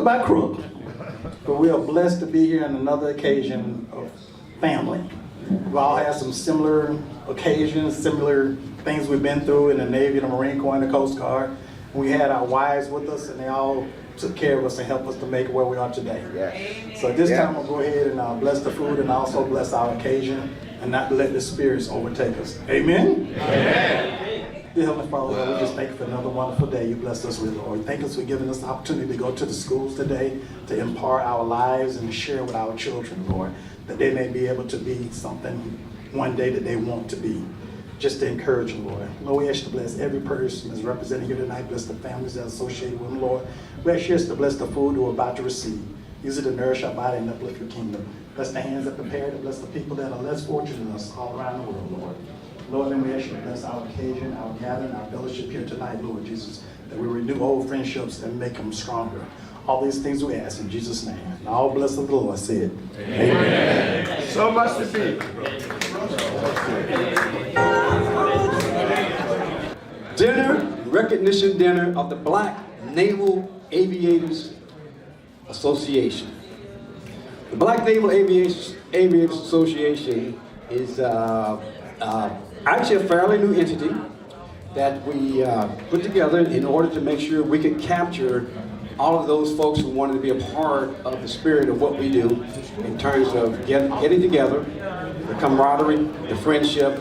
By crook, but we are blessed to be here on another occasion of family. We've all had some similar occasions, similar things we've been through in the Navy, the Marine Corps, and the Coast Guard. We had our wives with us, and they all took care of us and helped us to make it where we are today. Yes. So this time I'll go ahead and bless the food and also bless our occasion and not let the spirits overtake us. Amen? Amen. Dear Heavenly Father, Lord, we just thank you for another wonderful day you blessed us with, Lord. Thank us for giving us the opportunity to go to the schools today to impart our lives and to share with our children, Lord, that they may be able to be something one day that they want to be. Just to encourage them, Lord. Lord, we ask you to bless every person that's represented here tonight. Bless the families that are associated with them, Lord. We ask you to bless the food we're about to receive. Use it to nourish our body and uplift your kingdom. Bless the hands that prepared and bless the people that are less fortunate than us all around the world, Lord. Lord, then we ask you to bless our occasion, our gathering, our fellowship here tonight, Lord Jesus, that we renew old friendships and make them stronger. All these things we ask in Jesus' name. And all blessed of the Lord said, Amen. Amen. So much to be. Dinner, recognition dinner of the Black Naval Aviators Association. The Black Naval Aviators Association is actually a fairly new entity that we put together in order to make sure we could capture all of those folks who wanted to be a part of the spirit of what we do in terms of getting together, the camaraderie, the friendship,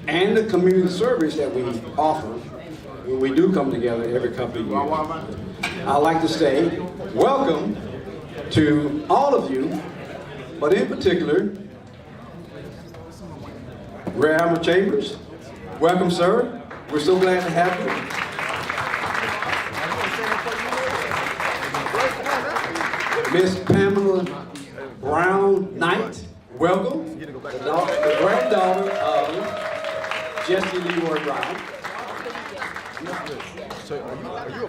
and the community service that we offer when we do come together every couple of years. I'd like to say welcome to all of you, but in particular, Rear Admiral Chambers. Welcome, sir. We're so glad to have you. Miss Pamela Brown Knight, welcome. The granddaughter of Jesse Leroy Brown.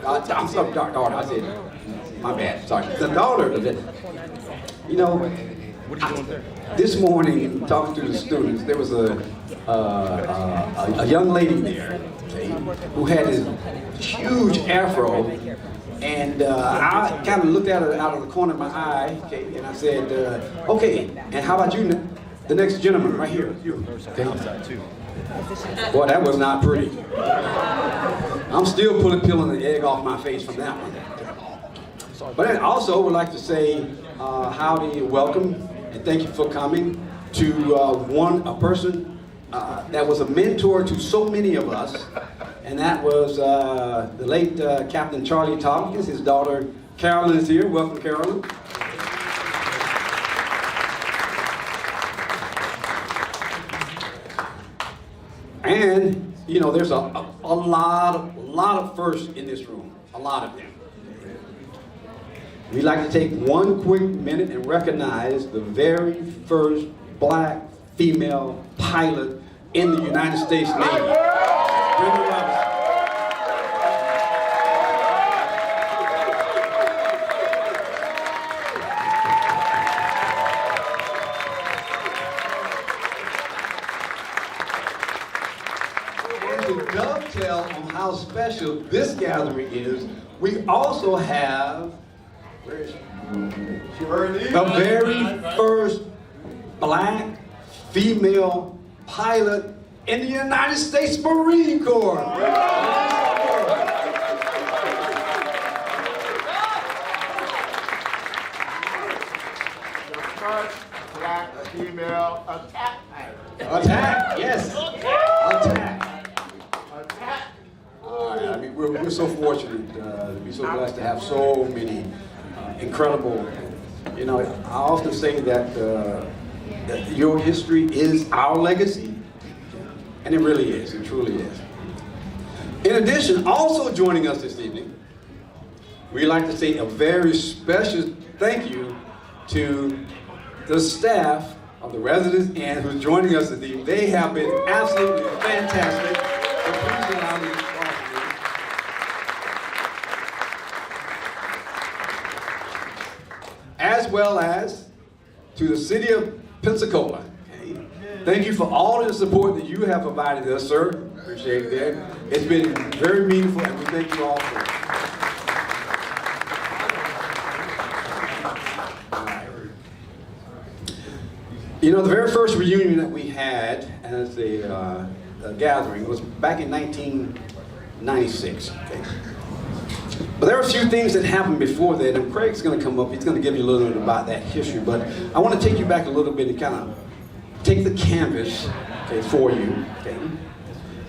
I'm sorry, daughter, I said, my bad, sorry. The daughter of it. You know, this morning, talking to the students, there was a young lady there, okay, who had this huge afro, and I kind of looked at her out of the corner of my eye, okay, and I said, okay, and how about you, the next gentleman right here, you, okay? Boy, that was not pretty. I'm still peeling the egg off my face from that one. But I also would like to say howdy, welcome, and thank you for coming to a person that was a mentor to so many of us, and that was the late Captain Charlie Tompkins. His daughter Carolyn is here. Welcome, Carolyn. And you know, there's a lot of firsts in this room, a lot of them. We'd like to take one quick minute and recognize the very first black female pilot in the United States Navy. Brenda Robinson. And to dovetail on how special this gathering is, we also have the very first black female pilot in the United States Marine Corps. The first black female attack pilot. Attack, yes. Attack. I mean, we're so fortunate to be so blessed to have so many incredible, you know, I often say that, that your history is our legacy, and it really is, it truly is. In addition, also joining us this evening, we'd like to say a very special thank you to the staff of the Residence Inn who's joining us this evening. They have been absolutely fantastic. As well as to the city of Pensacola. Okay. Thank you for all of the support that you have provided us, sir. Appreciate it there. It's been very meaningful, and we thank you all for it. You know, the very first reunion that we had as a gathering was back in 1996. Okay? But there are a few things that happened before that, and Craig's going to come up. He's going to give you a little bit about that history. But I want to take you back a little bit and kind of take the canvas, okay, for you, okay,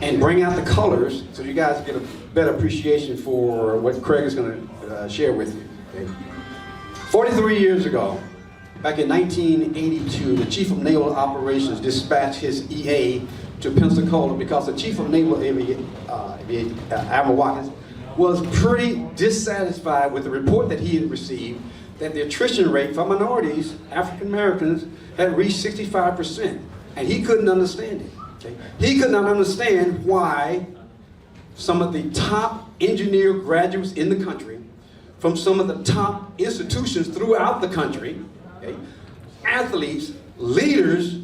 and bring out the colors so you guys get a better appreciation for what Craig is going to share with you. Okay? 43 years ago, back in 1982, the Chief of Naval Operations dispatched his EA to Pensacola because the Chief of Naval Admiral Watkins was pretty dissatisfied with the report that he had received that the attrition rate for minorities, African Americans, had reached 65%. And he couldn't understand it. Okay? He could not understand why some of the top engineer graduates in the country, from some of the top institutions throughout the country, okay, athletes, leaders,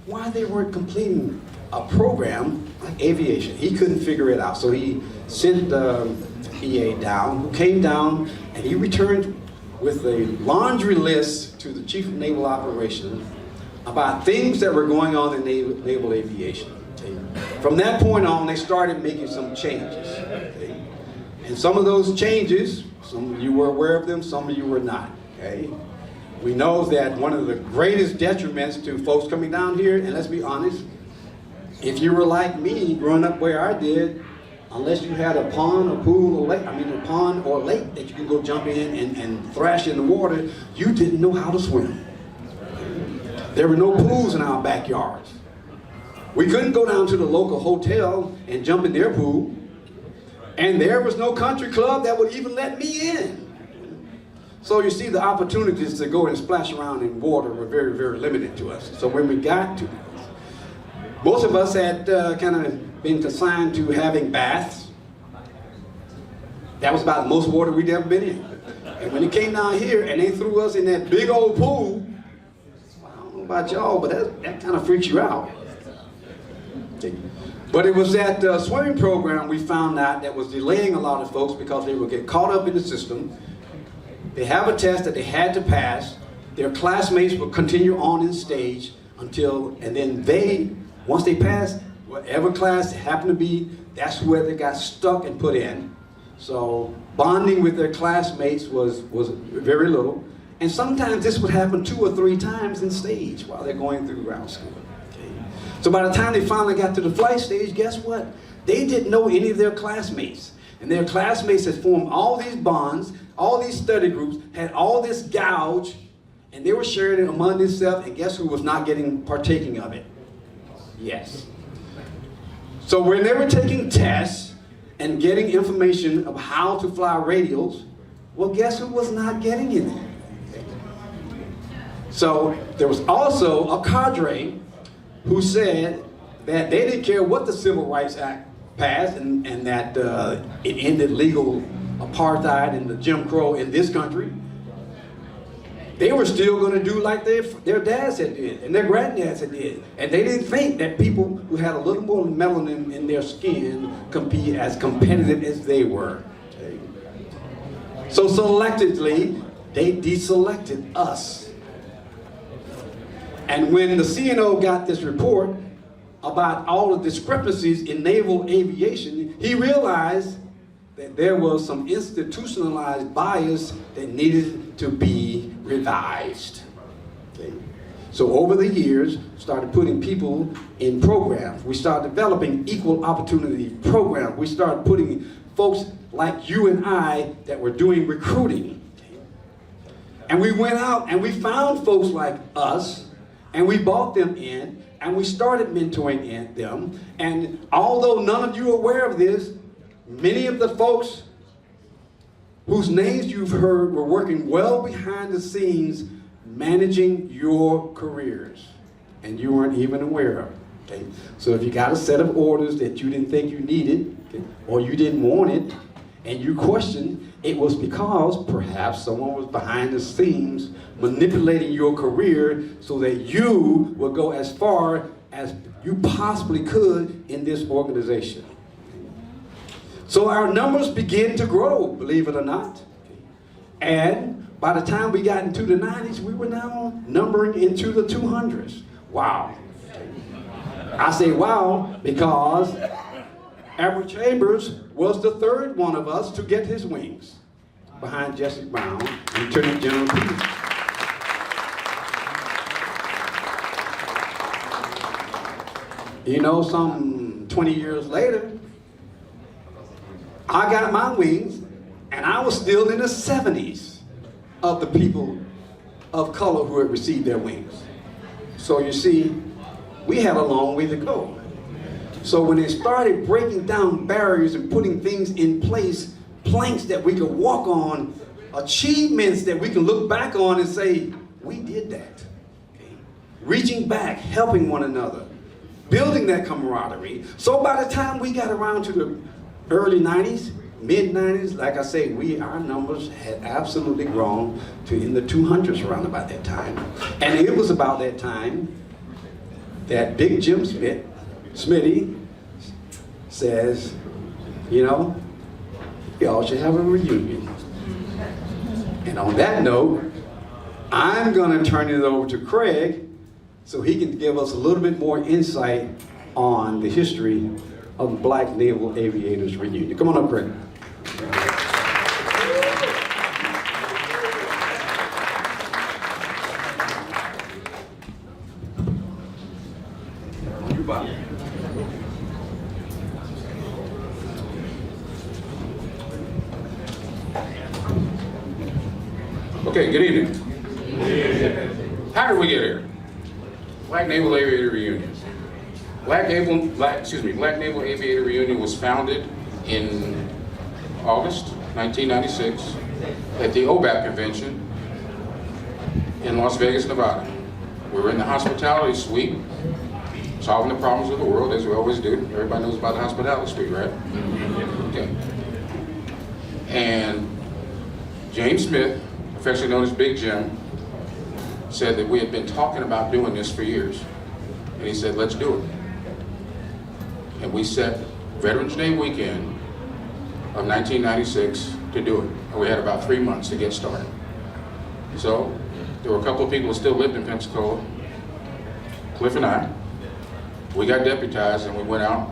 why they weren't completing a program like aviation. He couldn't figure it out. So he sent the EA down, who came down, and he returned with a laundry list to the Chief of Naval Operations about things that were going on in naval aviation. Okay. From that point on, they started making some changes. Okay. And some of those changes, some of you were aware of them, some of you were not. Okay. We know that one of the greatest detriments to folks coming down here, and let's be honest, if you were like me, growing up where I did, unless you had a pond, a pool, or lake, a pond or lake that you can go jump in and thrash in the water, you didn't know how to swim. There were no pools in our backyards. We couldn't go down to the local hotel and jump in their pool, and there was no country club that would even let me in. So you see, the opportunities to go and splash around in water were very, very limited to us. So when we got to, most of us had kind of been consigned to having baths. That was about the most water we'd ever been in. And when it came down here and they threw us in that big old pool, I don't know about y'all, but that kind of freaks you out. But it was that swimming program we found out that was delaying a lot of folks because they would get caught up in the system. They have a test that they had to pass. Their classmates would continue on in stage until, and then they, once they passed, whatever class it happened to be, that's where they got stuck and put in. So bonding with their classmates was very little. And sometimes this would happen 2 or 3 times in stage while they're going through ground school. Okay. So by the time they finally got to the flight stage, guess what? They didn't know any of their classmates. And their classmates had formed all these bonds, all these study groups, had all this gouge, and they were sharing it among themselves, and guess who was not partaking of it? Yes. So when they were taking tests and getting information of how to fly radials, well, guess who was not getting it? So there was also a cadre who said that they didn't care what the Civil Rights Act passed and that it ended legal apartheid and the Jim Crow in this country. They were still going to do like their dads had did and their granddads had did. And they didn't think that people who had a little more melanin in their skin could be as competitive as they were. Okay. So selectively, they deselected us. And when the CNO got this report about all the discrepancies in naval aviation, he realized that there was some institutionalized bias that needed to be revised. Okay. So over the years, started putting people in programs. We started developing equal opportunity programs. We started putting folks like you and I that were doing recruiting. Okay. And we went out and we found folks like us, and we brought them in, and we started mentoring them. And although none of you are aware of this, many of the folks whose names you've heard were working well behind the scenes managing your careers, and you weren't even aware of it. Okay? So if you got a set of orders that you didn't think you needed, okay, or you didn't want it, and you questioned, it was because perhaps someone was behind the scenes manipulating your career so that you would go as far as you possibly could in this organization. So our numbers begin to grow, believe it or not. And By the time we got into the 90s, we were now numbering into the 200s. Wow. I say wow because Albert Chambers was the third one of us to get his wings, behind Jesse Brown and Lieutenant General Peters. You know, some 20 years later, I got my wings, and I was still in the 70s of the people of color who had received their wings. So you see, we had a long way to go. So when they started breaking down barriers and putting things in place, planks that we could walk on, achievements that we can look back on and say, we did that. Okay? Reaching back, helping one another, building that camaraderie. So by the time we got around to the early 90s, mid-90s, like I say, our numbers had absolutely grown to in the 200s around about that time. And it was about that time that Big Jim Smitty says, you know, y'all should have a reunion. And on that note, I'm gonna turn it over to Craig so he can give us a little bit more insight on the history of the Black Naval Aviators reunion. Come on up, Craig. Okay, good evening. How did we get here? Black Naval Aviator Reunion. Black Naval Aviator Reunion was founded in August 1996 at the OBAP convention in Las Vegas, Nevada. We were in the hospitality suite, solving the problems of the world as we always do. Everybody knows about the hospitality suite, right? Okay. And James Smith, affectionately known as Big Jim, said that we had been talking about doing this for years. And he said, let's do it. And we set Veterans Day weekend of 1996 to do it. And we had about 3 months to get started. So there were a couple of people who still lived in Pensacola, Cliff and I. We got deputized and we went out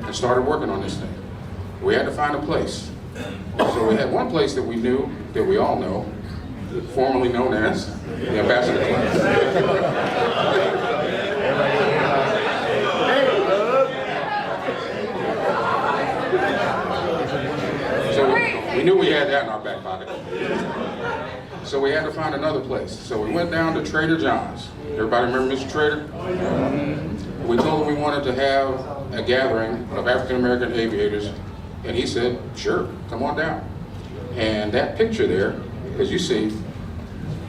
and started working on this thing. We had to find a place. So we had one place that we knew, that we all know, formerly known as the Ambassador Club. So we knew we had that in our back pocket. So we had to find another place. So we went down to Trader John's. Everybody remember Mr. Trader? We told him we wanted to have a gathering of African American aviators, and he said, sure, come on down. And that picture there, as you see,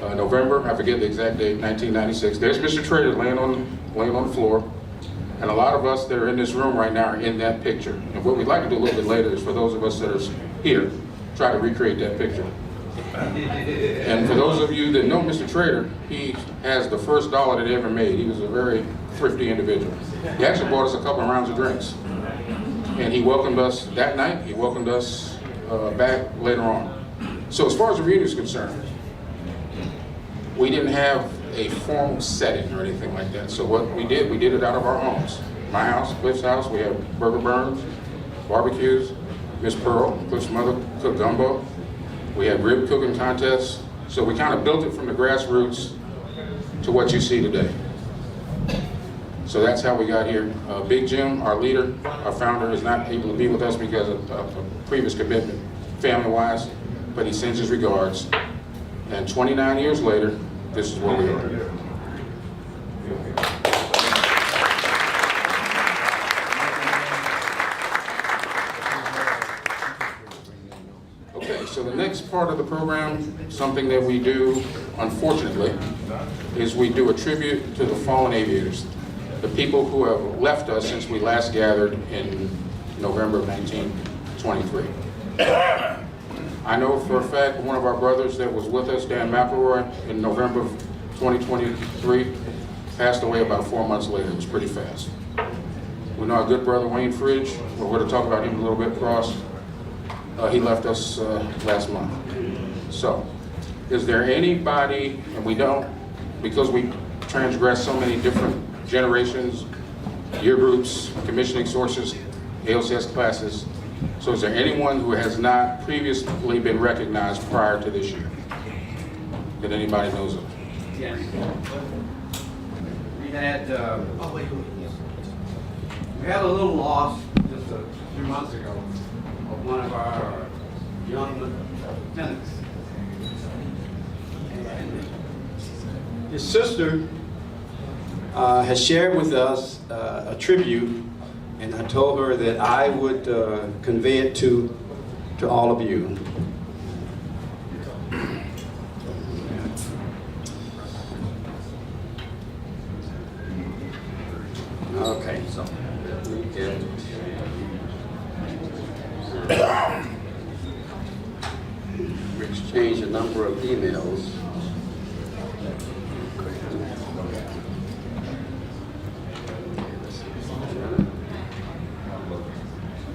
November, I forget the exact date, 1996, there's Mr. Trader laying on the floor, and a lot of us that are in this room right now are in that picture. And what we'd like to do a little bit later is for those of us that are here, try to recreate that picture. And for those of you that know Mr. Trader, he has the first dollar that he ever made. He was a very thrifty individual. He actually bought us a couple of rounds of drinks. And he welcomed us that night. He welcomed us back later on. So as far as the reunion is concerned, we didn't have a formal setting or anything like that. So what we did it out of our homes. My house, Cliff's house, we have burger burns, barbecues. Miss Pearl, Cliff's mother, cooked gumbo. We had rib cooking contests. So we kind of built it from the grassroots to what you see today. So that's how we got here. Big Jim, our leader, our founder, is not able to be with us because of a previous commitment, family-wise, but he sends his regards. And 29 years later, this is where we are. Okay, so the next part of the program, something that we do, unfortunately, is we do a tribute to the fallen aviators, the people who have left us since we last gathered in November of 1923. I know for a fact one of our brothers that was with us, Dan McElroy, in November of 2023, passed away about 4 months later. It was pretty fast. We know our good brother Wayne Fridge, we're going to talk about him a little bit, Cross. He left us last month. So, Is there anybody, and we don't, because we transgress so many different generations, year groups, commissioning sources, ALCS classes, so is there anyone who has not previously been recognized prior to this year that anybody knows of? Yes. We had a little loss just a few months ago of one of our young lieutenants. And his sister has shared with us a tribute, and I told her that I would convey it to all of you. Okay, so we get we exchanged a number of emails.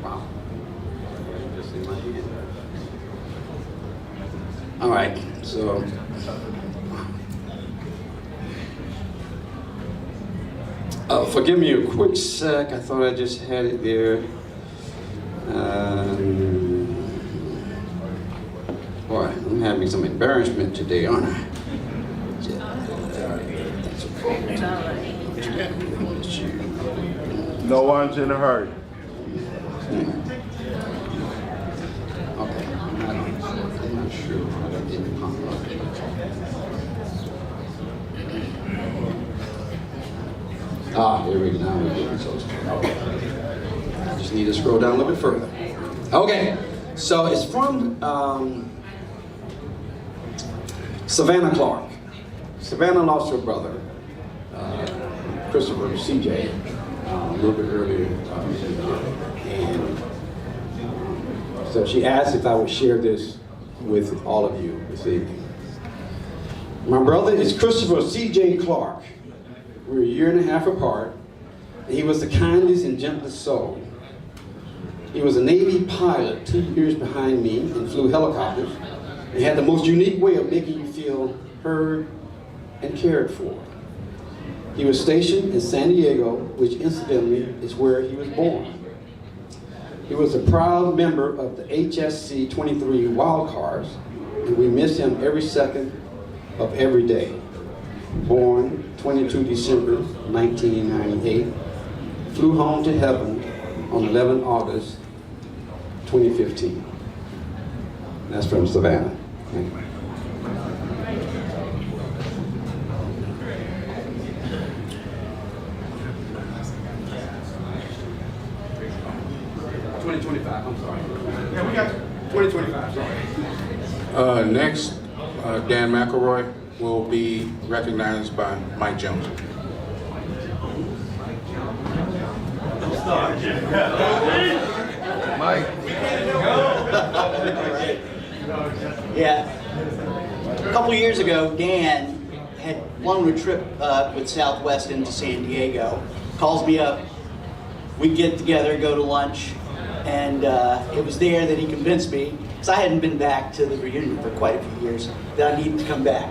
Wow. Just in my hand. All right, so forgive me a quick sec. I thought I just had it there. Boy, I'm having some embarrassment today, aren't I? No one's in a hurry. Okay, I'm not sure. That didn't pop up. Here we go. Now we're getting so okay. I just need to scroll down a little bit further. Okay, so it's from Savannah Clark. Savannah lost her brother, Christopher CJ, a little bit earlier. And so she asked if I would share this with all of you this evening. My brother is Christopher C.J. Clark. We're a year and a half apart. And he was the kindest and gentlest soul. He was a Navy pilot 2 years behind me and flew helicopters. He had the most unique way of making you feel heard and cared for. He was stationed in San Diego, which incidentally is where he was born. He was a proud member of the HSC 23 Wildcards, and we miss him every second of every day. Born 22 December 1998, flew home to heaven on 11 August 2015. That's from Savannah. Thank you. I'm sorry. Yeah, we got 2025, sorry. Next, Dan McElroy will be recognized by Mike Jones. Mike. Yeah. A couple years ago, Dan had one trip with Southwest into San Diego. Calls me up. We get together, go to lunch, and it was there that he convinced me, because I hadn't been back to the reunion for quite a few years, that I needed to come back.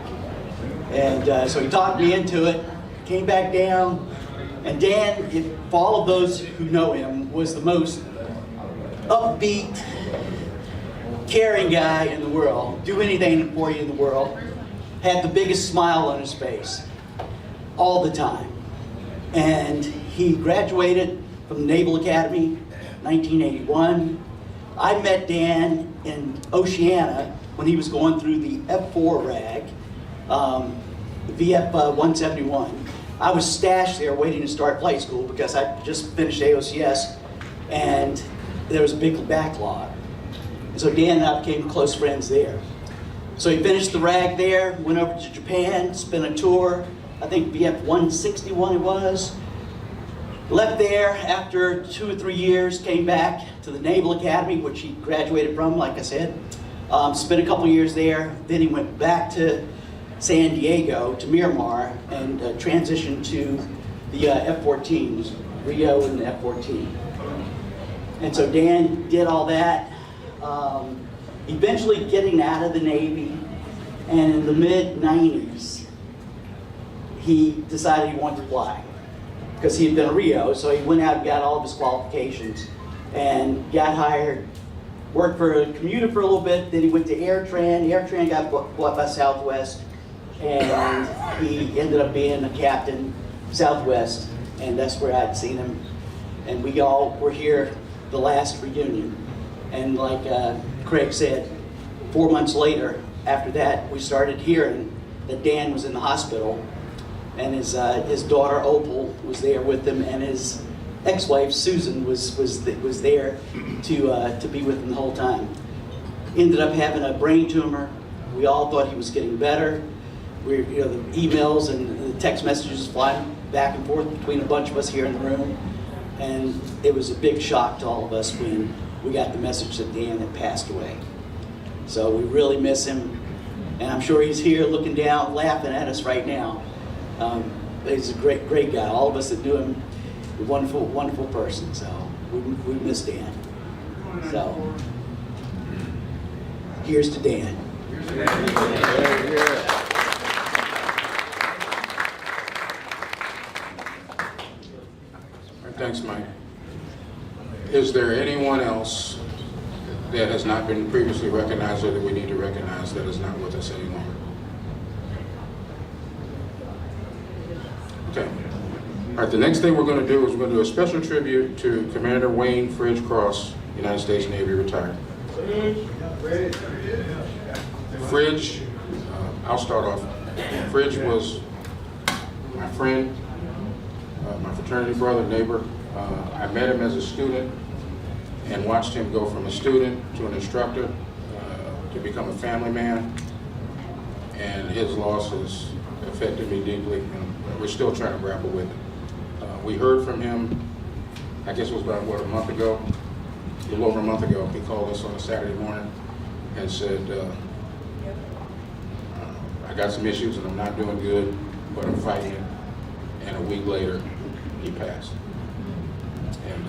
And so he talked me into it, came back down, and Dan, for all of those who know him, was the most upbeat, caring guy in the world, do anything for you in the world, had the biggest smile on his face, all the time. And he graduated from the Naval Academy, 1981. I met Dan in Oceana when he was going through the F4 RAG, VF 171. I was stashed there waiting to start flight school because I just finished AOCS and there was a big backlog. And so Dan and I became close friends there. So he finished the RAG there, went over to Japan, spent a tour, I think VF 161 it was. Left there after 2 or 3 years, came back to the Naval Academy, which he graduated from, like I said. Spent a couple years there, then he went back to San Diego, to Miramar, and transitioned to the F-14s, Rio and the F-14. And so Dan did all that, eventually getting out of the Navy, And in the mid-90s, he decided he wanted to fly because he had been a Rio, so he went out and got all of his qualifications and got hired, worked for a commuter for a little bit, then he went to AirTran. AirTran got bought by Southwest, and he ended up being a captain, Southwest, and that's where I'd seen him. And we all were here the last reunion. And like Craig said, 4 months later, after that, we started hearing that Dan was in the hospital, and his daughter Opal was there with him, and his ex-wife Susan was there to be with him the whole time. Ended up having a brain tumor. We all thought he was getting better. The emails and the text messages flying back and forth between a bunch of us here in the room, and it was a big shock to all of us when we got the message that Dan had passed away. So we really miss him, and I'm sure he's here looking down, laughing at us right now. He's a great, great guy. All of us that knew him, a wonderful, wonderful person. So we miss Dan. So here's to Dan. Thanks, Mike. Is there anyone else that has not been previously recognized or that we need to recognize that is not with us anymore? Okay. All right, the next thing we're going to do is we're going to do a special tribute to Commander Wayne Fridge Cross, United States Navy, retired. Fridge, I'll start off. Fridge was my friend, my fraternity brother, neighbor. I met him as a student and watched him go from a student to an instructor to become a family man. And his loss has affected me deeply, and we're still trying to grapple with it. We heard from him, I guess it was about, a month ago? A little over a month ago. He called us on a Saturday morning and said, I got some issues and I'm not doing good, but I'm fighting it. And a week later, he passed. And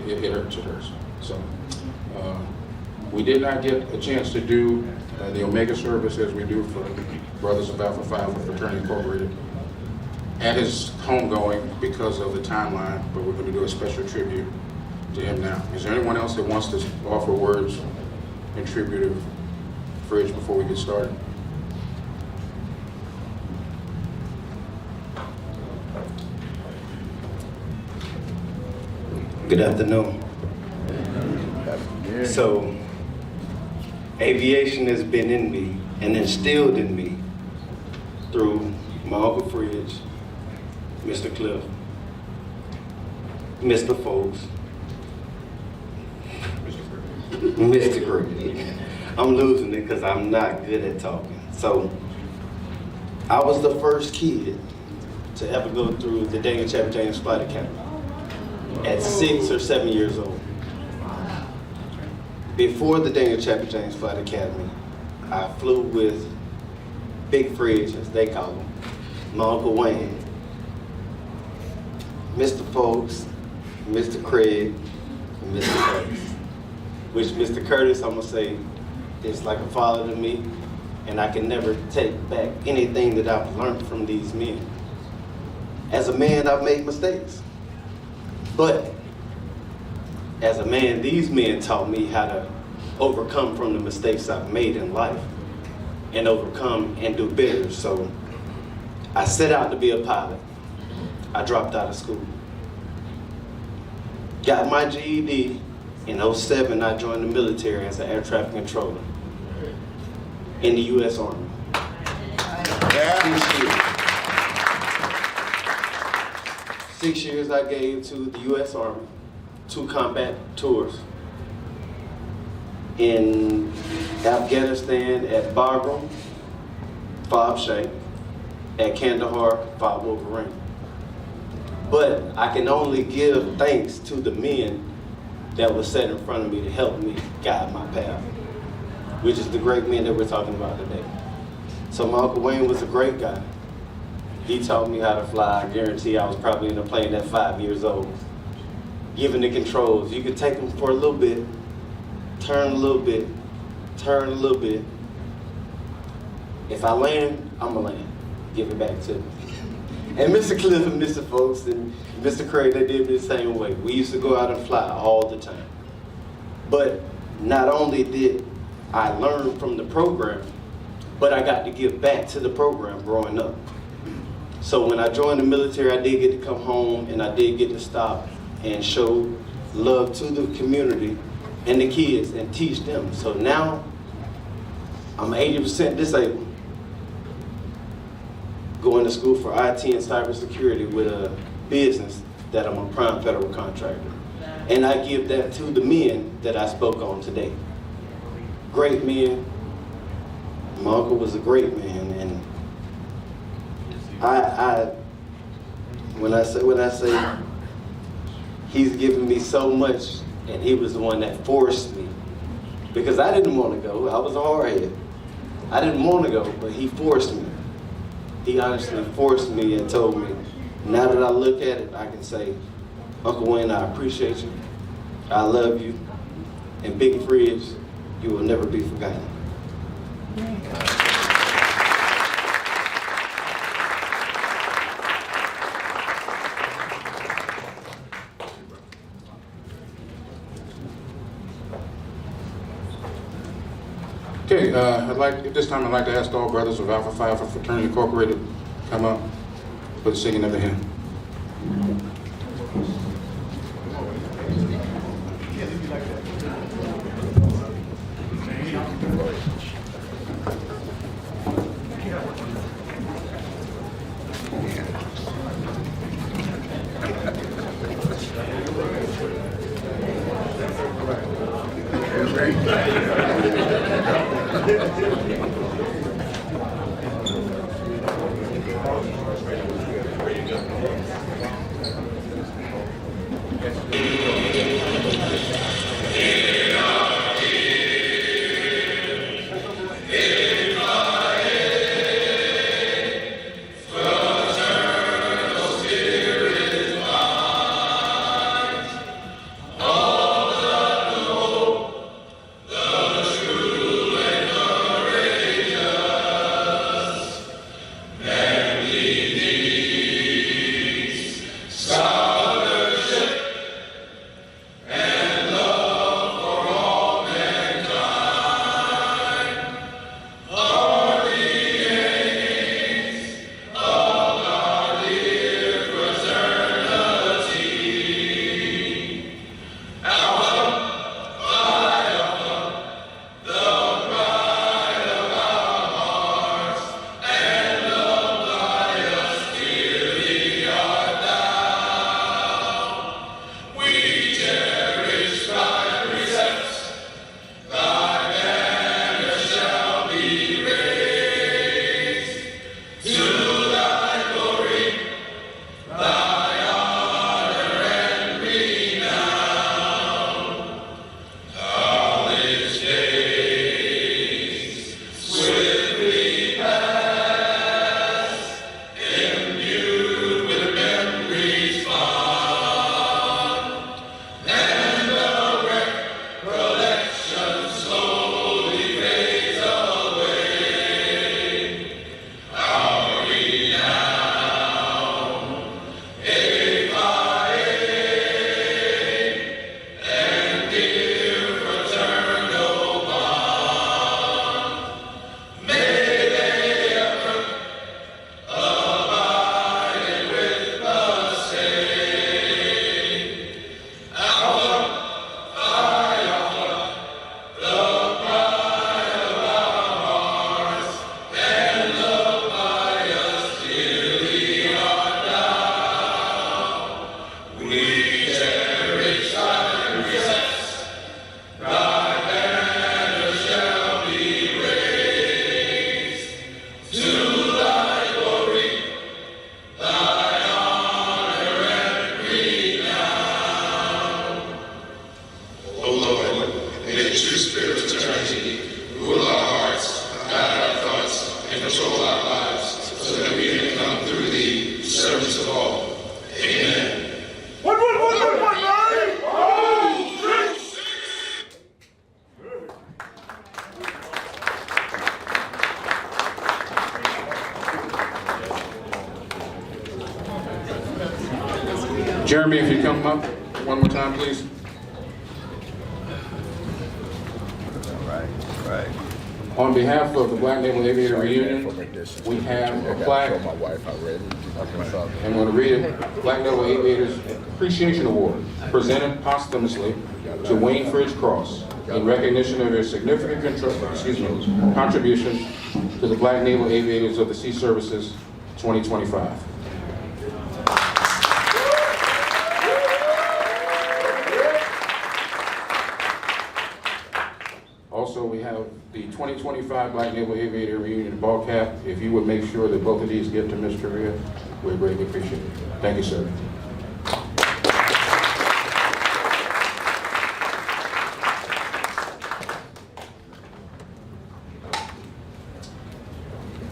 it hurts, it hurts. So we did not get a chance to do the Omega service as we do for Brothers of Alpha Phi for Fraternity Incorporated at his homegoing because of the timeline, but we're going to do a special tribute to him now. Is there anyone else that wants to offer words in tribute of Fridge before we get started? Good afternoon. So, aviation has been in me and instilled in me through my Uncle Fridge, Mr. Cliff, Mr. Folks, Mr. Greg. I'm losing it because I'm not good at talking. So, I was the first kid to ever go through the Daniel Chapter James Flight Academy at 6 or 7 years old. Before the Daniel Chapter James Flight Academy, I flew with Big Fridge, as they call him, my Uncle Wayne, Mr. Folks, Mr. Craig, and Mr. Curtis. Which Mr. Curtis, I'm gonna say, is like a father to me, and I can never take back anything that I've learned from these men. As a man, I've made mistakes. But as a man, these men taught me how to overcome from the mistakes I've made in life and overcome and do better. So I set out to be a pilot. I dropped out of school. Got my GED. In 07, I joined the military as an air traffic controller in the U.S. Army. Yeah. 6 years I gave to the U.S. Army, 2 combat tours in Afghanistan at Bagram, Fob Sheikh, at Kandahar, Fob Wolverine. But I can only give thanks to the men that was set in front of me to help me guide my path, which is the great men that we're talking about today. So my Uncle Wayne was a great guy. He taught me how to fly. I guarantee I was probably in a plane at 5 years old. Given the controls, you could take them for a little bit, turn a little bit, turn a little bit, If I land, I'ma land. Give it back to me. And Mr. Cliff and Mr. Folks and Mr. Craig, they did me the same way. We used to go out and fly all the time. But not only did I learn from the program, but I got to give back to the program growing up. So when I joined the military, I did get to come home and I did get to stop and show love to the community and the kids and teach them. So now I'm 80% disabled. Going to school for IT and cybersecurity with a business that I'm a prime federal contractor. And I give that to the men that I spoke on today. Great men. My uncle was a great man, and when I say he's given me so much, and he was the one that forced me, because I didn't want to go. I was a hardhead. I didn't want to go, but he forced me. He honestly forced me and told me, now that I look at it, I can say, Uncle Wayne, I appreciate you. I love you. And Big Fridge, you will never be forgotten. Okay, at this time I'd like to ask all brothers of Alpha Phi Alpha Fraternity Incorporated come up for the singing of the hymn. Jeremy, if you come up one more time, please. Right. On behalf of the Black Naval Aviator Reunion, we have a plaque, my wife already. and I'm going to read it. Black Naval Aviators Appreciation Award, presented posthumously to Wayne Fridge Cross in recognition of their significant contribution to the Black Naval Aviators of the Sea Services 2025. Also, we have the 2025 Black Naval Aviator Reunion ball cap. If you would make sure that both of these get to Mr. Rhea, we'd greatly appreciate it. Thank you, sir.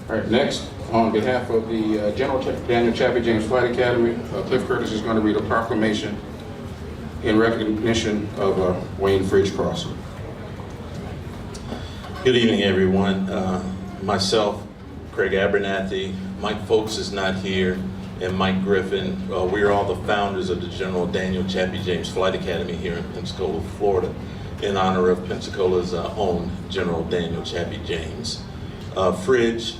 All right, next, on behalf of the General Daniel Chappie James Flight Academy, Cliff Curtis is going to read a proclamation in recognition of Wayne Fridge Cross. Good evening, everyone. Myself, Craig Abernathy, Mike Folks is not here, and Mike Griffin. We are all the founders of the General Daniel Chappie James Flight Academy here in Pensacola, Florida, in honor of Pensacola's own General Daniel Chappie James. Fridge,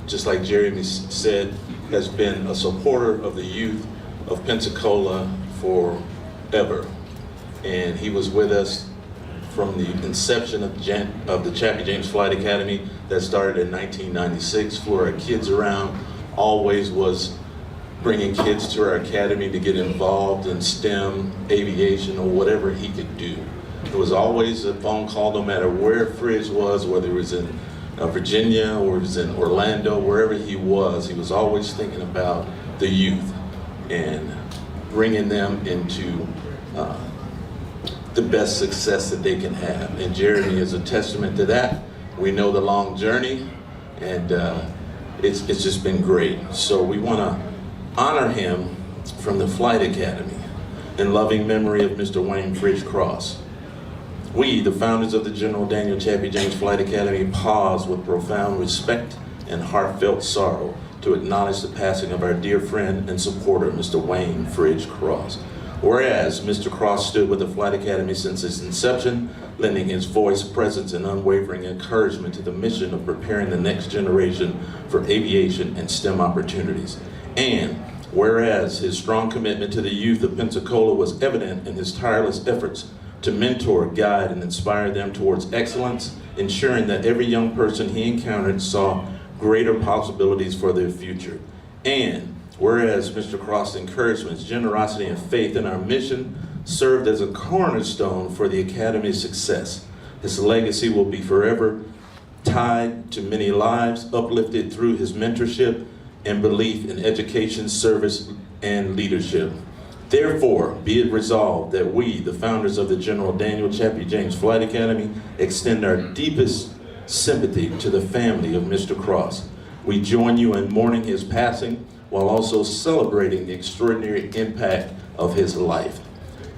just like Jeremy said, has been a supporter of the youth of Pensacola forever. And he was with us from the inception of the Chappie James Flight Academy that started in 1996, flew our kids around, always was bringing kids to our academy to get involved in STEM, aviation, or whatever he could do. It was always a phone call, no matter where Fridge was, whether it was in Virginia or it was in Orlando, wherever he was always thinking about the youth and bringing them into the best success that they can have. And Jeremy is a testament to that. We know the long journey, and it's just been great. So we want to honor him from the Flight Academy in loving memory of Mr. Wayne Fridge Cross. We, the founders of the General Daniel Chappie James Flight Academy, pause with profound respect and heartfelt sorrow to acknowledge the passing of our dear friend and supporter, Mr. Wayne Fridge Cross. Whereas Mr. Cross stood with the Flight Academy since its inception, lending his voice, presence, and unwavering encouragement to the mission of preparing the next generation for aviation and STEM opportunities. And whereas his strong commitment to the youth of Pensacola was evident in his tireless efforts to mentor, guide, and inspire them towards excellence, ensuring that every young person he encountered saw greater possibilities for their future. And whereas Mr. Cross' encouragements, generosity, and faith in our mission served as a cornerstone for the Academy's success. His legacy will be forever tied to many lives, uplifted through his mentorship and belief in education, service, and leadership. Therefore, be it resolved that we, the founders of the General Daniel Chappie James Flight Academy, extend our deepest sympathy to the family of Mr. Cross. We join you in mourning his passing, while also celebrating the extraordinary impact of his life.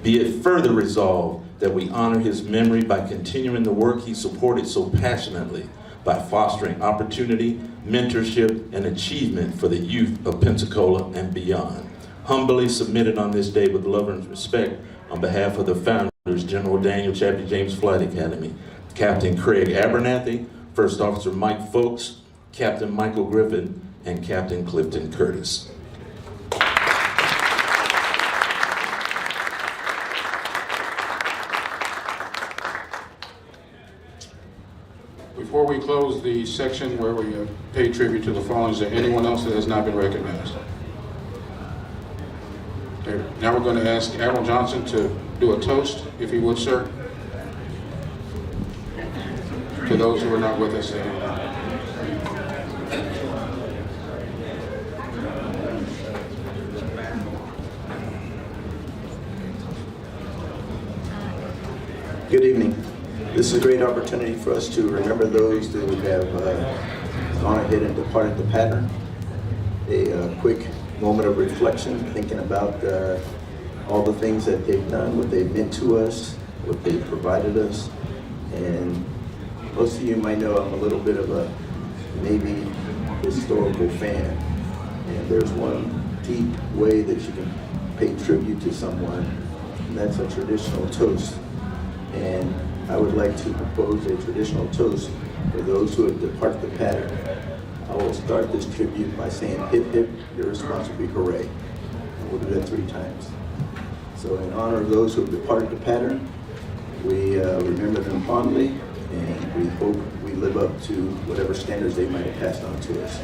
Be it further resolved that we honor his memory by continuing the work he supported so passionately, by fostering opportunity, mentorship, and achievement for the youth of Pensacola and beyond. Humbly submitted on this day with love and respect on behalf of the founders, General Daniel Chappie James Flight Academy, Captain Craig Abernathy, First Officer Mike Folks, Captain Michael Griffin, and Captain Clifton Curtis. Before we close the section where we pay tribute to the fallen, is there anyone else that has not been recognized? Okay. Now we're going to ask Admiral Johnson to do a toast, if he would, sir, to those who are not with us anymore. Good evening. This is a great opportunity for us to remember those who have gone ahead and departed the pattern. A quick moment of reflection, thinking about all the things that they've done, what they've meant to us, what they've provided us. And most of you might know I'm a little bit of a Navy historical fan. And there's one deep way that you can pay tribute to someone, and that's a traditional toast. And I would like to propose a traditional toast for those who have departed the pattern. I will start this tribute by saying, hip hip, your response will be hooray. And we'll do that 3 times. So in honor of those who have departed the pattern, we remember them fondly, and we hope we live up to whatever standards they might have passed on to us.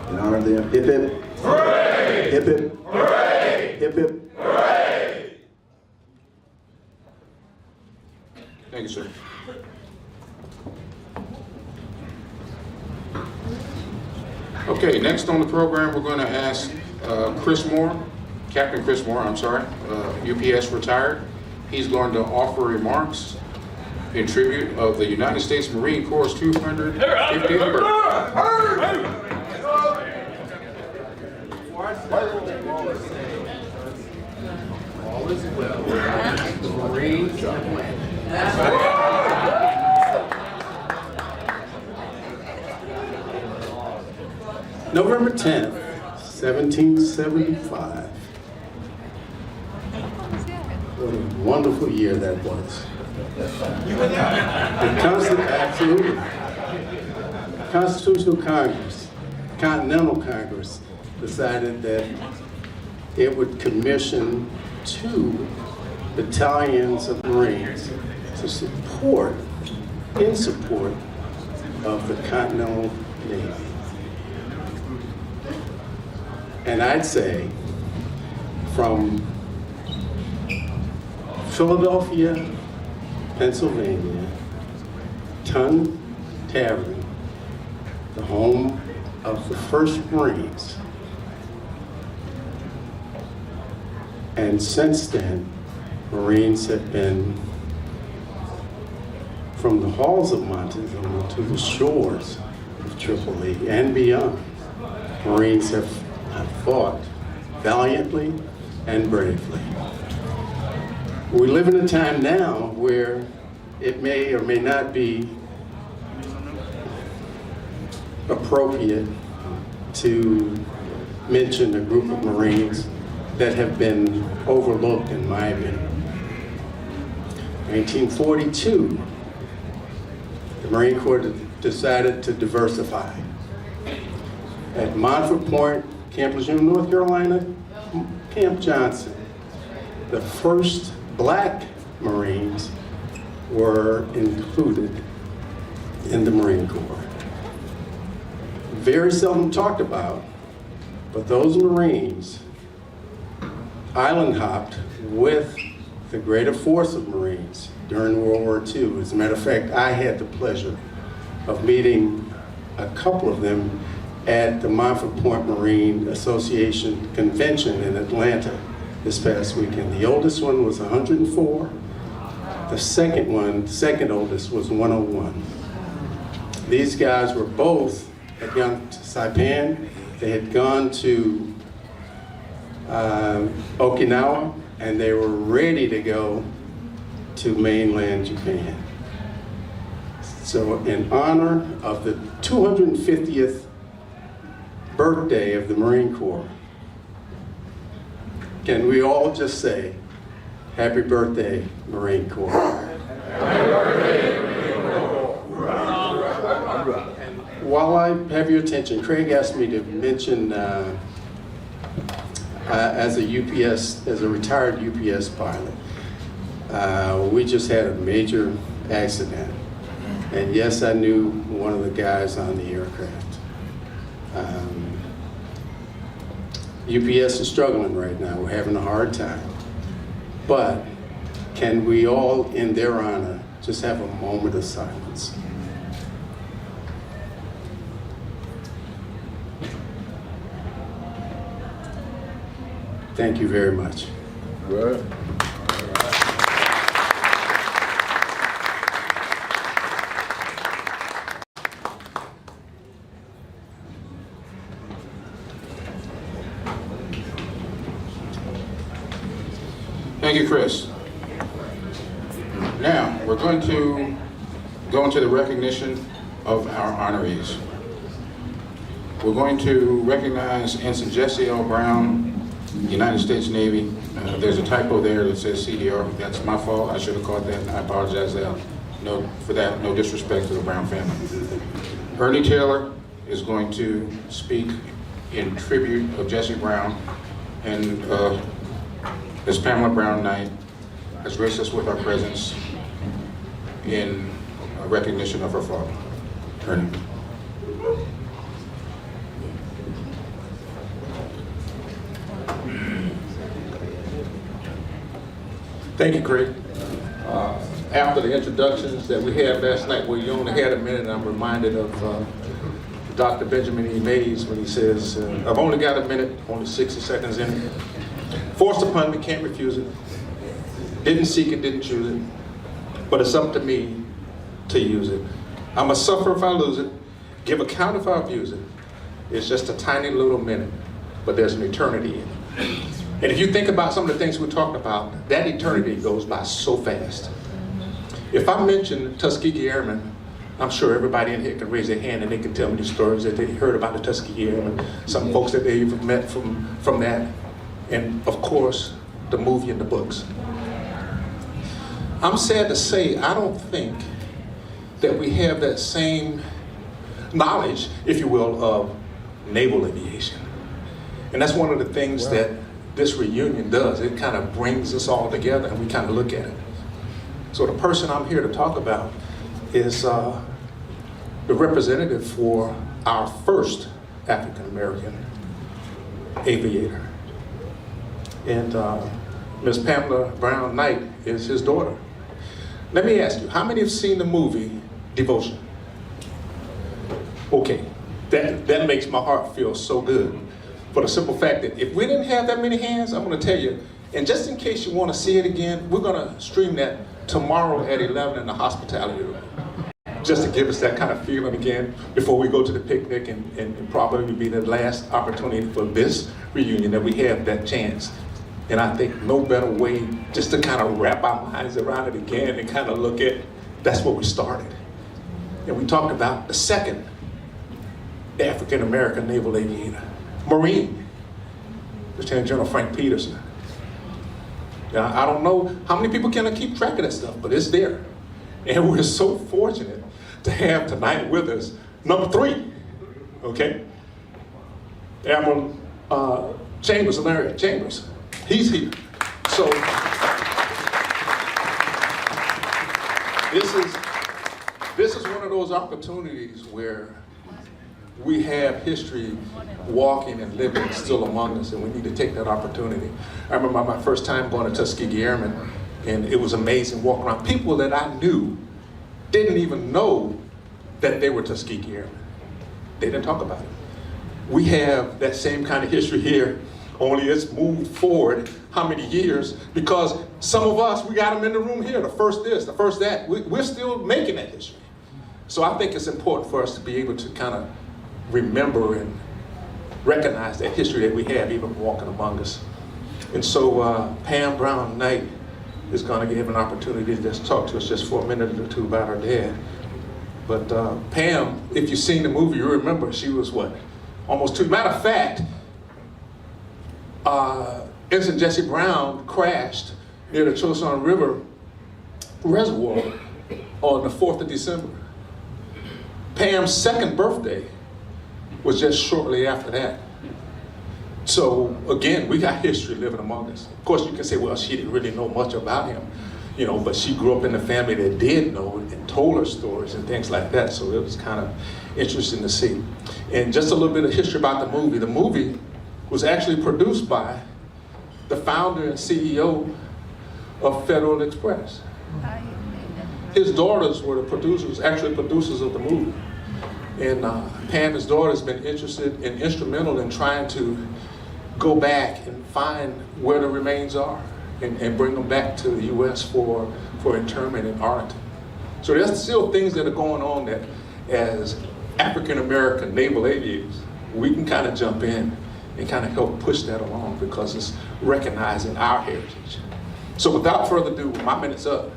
In honor of them, hip hip, hooray! Hip hip, hooray! Hip hip, hooray! Thank you, sir. Okay, next on the program, we're going to ask Chris Moore, Captain Chris Moore, I'm sorry, UPS retired. He's going to offer remarks in tribute of the United States Marine Corps' 250th birthday. All is well. Marines win. November 10th, 1775. What a wonderful year that was. Absolutely. Constitutional Congress, Continental Congress, decided that it would commission 2 battalions of Marines to support, in support of the Continental Navy. And I'd say from Philadelphia, Pennsylvania, Tun Tavern, the home of the first Marines. And since then, Marines have been from the halls of Montezuma to the shores of Tripoli and beyond. Marines have fought valiantly and bravely. We live in a time now where it may or may not be appropriate to mention a group of Marines that have been overlooked, in my opinion. 1942, the Marine Corps decided to diversify. At Montford Point, Camp Lejeune, North Carolina, Camp Johnson, the first black Marines were included in the Marine Corps. Very seldom talked about, but those Marines island hopped with the greater force of Marines during World War II. As a matter of fact, I had the pleasure of meeting a couple of them at the Montford Point Marine Association convention in Atlanta this past weekend. The oldest one was 104. The second oldest was 101. These guys were both had gone to Saipan. They had gone to Okinawa, and they were ready to go to mainland Japan. So in honor of the 250th birthday of the Marine Corps, can we all just say, happy birthday, Marine Corps. Happy birthday, Marine Corps. And while I have your attention, Craig asked me to mention as a retired UPS pilot, we just had a major accident. And yes, I knew one of the guys on the aircraft. UPS is struggling right now. We're having a hard time. But can we all, in their honor, just have a moment of silence? Thank you very much. Good. Thank you, Chris. Now, we're going to go into the recognition of our honorees. We're going to recognize Ensign Jesse L. Brown, United States Navy. There's a typo there that says CDR. That's my fault. I should have caught that. I apologize for that. No disrespect to the Brown family. Ernie Taylor is going to speak in tribute of Jesse Brown, and Ms. Pamela Brown Knight has graced us with our presence in recognition of her father. Ernie. Thank you, Craig. After the introductions that we had last night, where you only had a minute, I'm reminded of Dr. Benjamin E. Mays when he says, I've only got a minute, only 60 seconds in it. Forced upon me, can't refuse it. Didn't seek it, didn't choose it. But it's up to me to use it. I must suffer if I lose it, give account if I abuse it. It's just a tiny little minute, but there's an eternity in it. And if you think about some of the things we talked about, that eternity goes by so fast. If I mention Tuskegee Airmen, I'm sure everybody in here can raise their hand and they can tell me the stories that they heard about the Tuskegee Airmen, some folks that they even met from that, and of course, the movie and the books. I'm sad to say, I don't think that we have that same knowledge, if you will, of naval aviation. And that's one of the things that this reunion does. It kind of brings us all together and we kind of look at it. So the person I'm here to talk about is the representative for our first African-American aviator. And Ms. Pamela Brown Knight is his daughter. Let me ask you, how many have seen the movie Devotion? Okay, that makes my heart feel so good. For the simple fact that if we didn't have that many hands, I'm gonna tell you, and just in case you wanna see it again, we're gonna stream that tomorrow at 11 in the hospitality room. Just to give us that kind of feeling again before we go to the picnic and probably be the last opportunity for this reunion that we have that chance. And I think no better way just to kind of wrap our minds around it again and kind of look at, that's where we started. And we talked about the second African-American naval aviator, Marine, Lieutenant General Frank Peterson. Now, I don't know how many people can keep track of that stuff, but it's there. And we're so fortunate to have tonight with us, number 3, okay? Admiral Chambers, Larry Chambers, he's here. So, this is one of those opportunities where we have history walking and living still among us, and we need to take that opportunity. I remember my first time going to Tuskegee Airmen, and it was amazing walking around. People that I knew didn't even know that they were Tuskegee Airmen. They didn't talk about it. We have that same kind of history here, only it's moved forward how many years, because some of us, we got them in the room here, the first this, the first that. We're still making that history. So I think it's important for us to be able to kind of remember and recognize that history that we have even walking among us. And so Pam Brown Knight is going to give an opportunity to just talk to us just for a minute or two about her dad. But Pam, if you've seen the movie, you remember she was what? Almost 2. Matter of fact, Ensign Jesse Brown crashed near the Chosun River Reservoir on the 4th of December. Pam's second birthday was just shortly after that. So again, we got history living among us. Of course, you can say, well, she didn't really know much about him, you know, but she grew up in a family that did know and told her stories and things like that. So it was kind of interesting to see. And just a little bit of history about the movie. The movie was actually produced by the founder and CEO of Federal Express. His daughters were the producers, actually producers of the movie. And Pam's daughter has been interested and instrumental in trying to go back and find where the remains are and bring them back to the U.S. for interment in Arlington. So there's still things that are going on that as African-American naval aviators, we can kind of jump in and kind of help push that along because it's recognizing our heritage. So without further ado, my minute's up.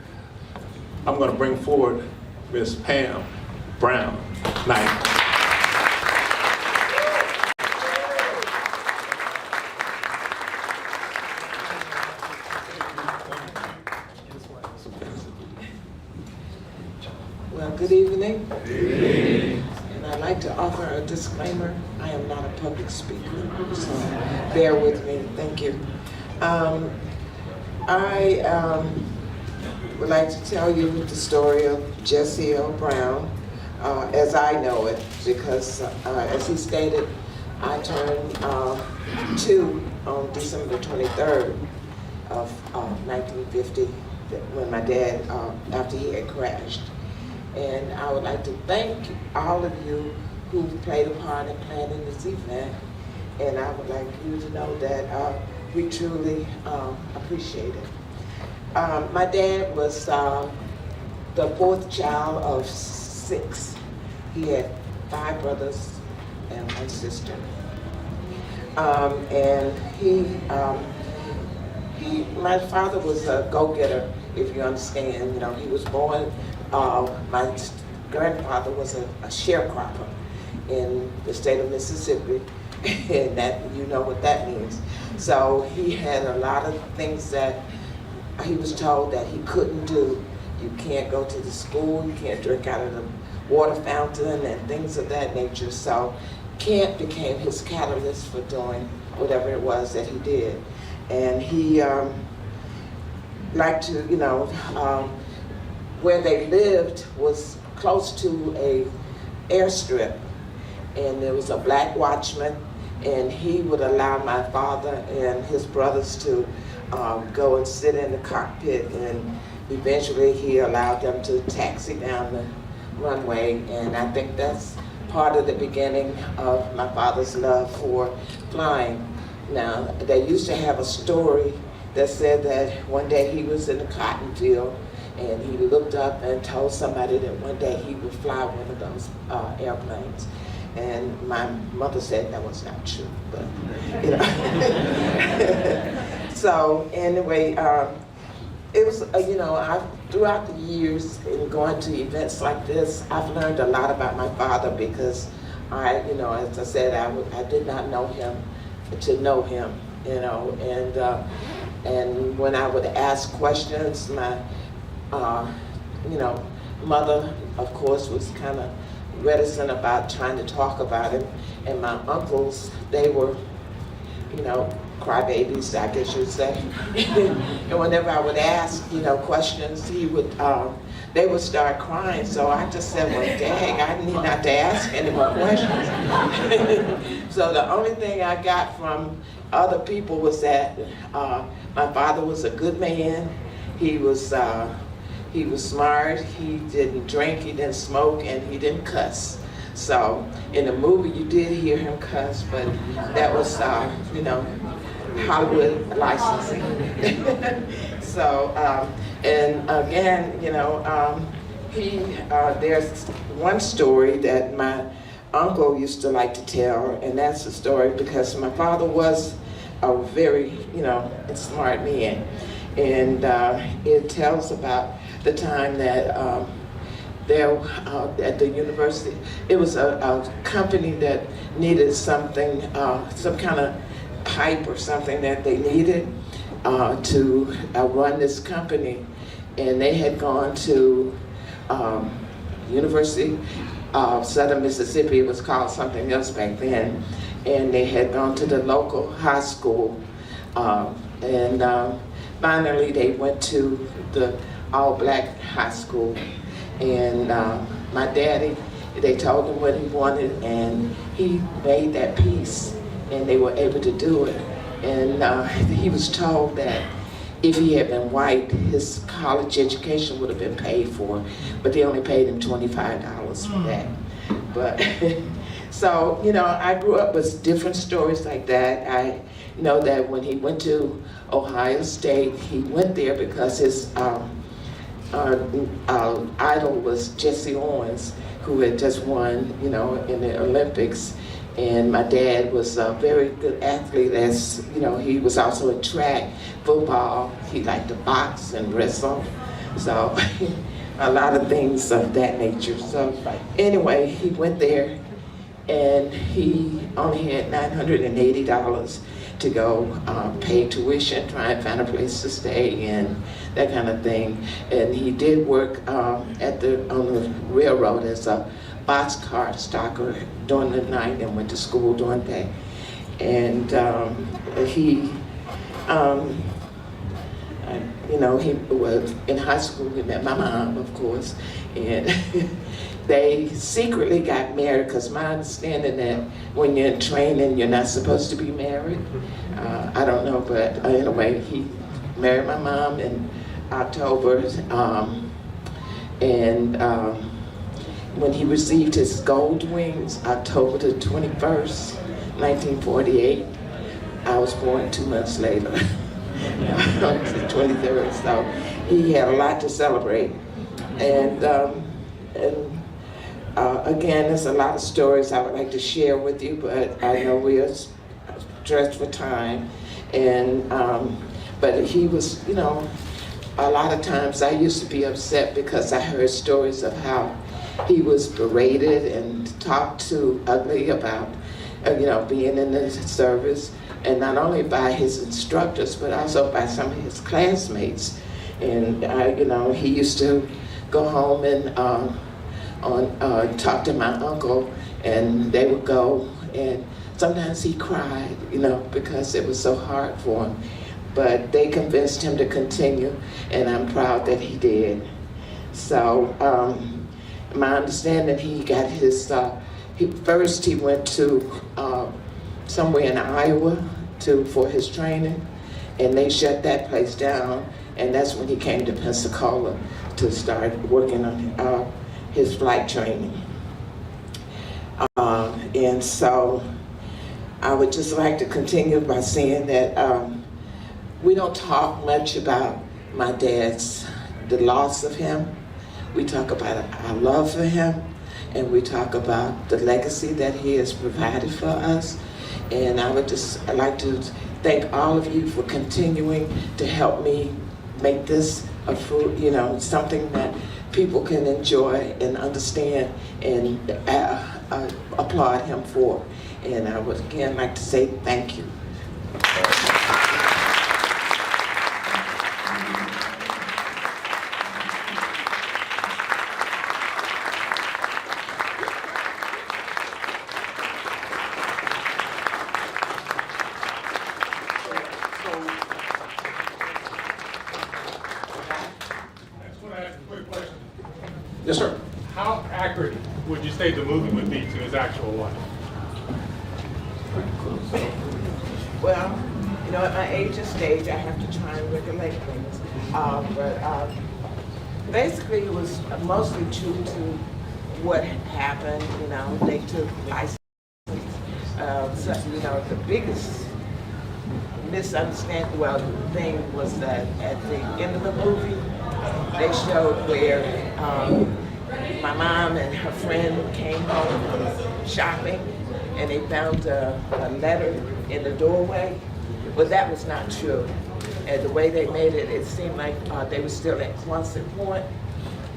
I'm going to bring forward Ms. Pam Brown Knight. Good evening. And I'd like to offer a disclaimer. I am not a public speaker, so bear with me. Thank you. I would like to tell you the story of Jesse L. Brown as I know it, because as he stated, I turned 2 on December 23rd of 1950 when my dad, after he had crashed. And I would like to thank all of you who played a part in planning this event. And I would like you to know that we truly appreciate it. My dad was the 4th child of 6. He had 5 brothers and 1 sister. And my father was a go-getter, if you understand. You know, he was born, my grandfather was a sharecropper in the state of Mississippi, and that, you know what that means. So he had a lot of things that he was told that he couldn't do. You can't go to the school, you can't drink out of the water fountain and things of that nature. So camp became his catalyst for doing whatever it was that he did. And he liked to, you know, where they lived was close to a airstrip, and there was a black watchman, and he would allow my father and his brothers to go and sit in the cockpit, and eventually he allowed them to taxi down the runway. And I think that's part of the beginning of my father's love for flying. Now, they used to have a story that said that one day he was in the cotton field and he looked up and told somebody that one day he would fly one of those airplanes. And my mother said that was not true, but you know. So anyway, it was, you know, throughout the years in going to events like this, I've learned a lot about my father because you know, as I said, I did not know him to know him, you know, and when I would ask questions, my, you know, mother, of course, was kind of reticent about trying to talk about him, and my uncles, they were, you know, crybabies, I guess you'd say. And whenever I would ask, you know, questions, they would start crying. So I just said, well, dang, I need not to ask any more questions. So the only thing I got from other people was that my father was a good man. He was smart. He didn't drink. He didn't smoke, and he didn't cuss. So in the movie, you did hear him cuss, but that was, you know, Hollywood licensing. So, and again, you know, there's one story that my uncle used to like to tell, and that's the story because my father was a very, you know, smart man. And it tells about the time that there at the university, it was a company that needed something, some kind of pipe or something that they needed to run this company. And they had gone to University of Southern Mississippi. It was called something else back then. And they had gone to the local high school. Finally, they went to the all-black high school. And my daddy, they told him what he wanted, and he made that piece, and they were able to do it. And he was told that if he had been white, his college education would have been paid for, but they only paid him $25 for that. But so, you know, I grew up with different stories like that. I know that when he went to Ohio State, he went there because his idol was Jesse Owens, who had just won, you know, in the Olympics. And my dad was a very good athlete, as you know, he was also in track, football. He liked to box and wrestle. So a lot of things of that nature. So anyway, he went there and he only had $980. to go pay tuition, try and find a place to stay and that kind of thing. And he did work on the railroad as a boxcar stocker during the night and went to school during the day. And he was in high school. He met my mom, of course, and they secretly got married, because my understanding that when you're in training, you're not supposed to be married. I don't know, but anyway, he married my mom in October, when he received his gold wings, October the 21st, 1948, I was born 2 months later, on the 23rd, so he had a lot to celebrate. And again, there's a lot of stories I would like to share with you, but I know we are stretched for time. And but he was, you know, a lot of times I used to be upset because I heard stories of how he was berated and talked to ugly about, you know, being in the service, and not only by his instructors, but also by some of his classmates. And you know, he used to go home and talk to my uncle, and they would go, and sometimes he cried, you know, because it was so hard for him. But they convinced him to continue, and I'm proud that he did. So my understanding, he got his, first he went to somewhere in Iowa for his training, and they shut that place down, and that's when he came to Pensacola to start working on his flight training. And so I would just like to continue by saying that we don't talk much about my dad's, the loss of him. We talk about our love for him, and we talk about the legacy that he has provided for us. And I would just like to thank all of you for continuing to help me make this a fruit, you know, something that people can enjoy and understand and applaud him for. And I would again like to say thank you. Yes, sir. How accurate would you say the movie would be to his actual life? Well, you know, at my age and stage, I have to try and recollect things. But basically, it was mostly true to what happened. You know, they took license. So, you know, the biggest misunderstanding, well, the thing was that at the end of the movie, they showed where my mom and her friend came home from shopping, and they found a letter in the doorway. But that was not true. And the way they made it, it seemed like they were still at Quonset Point.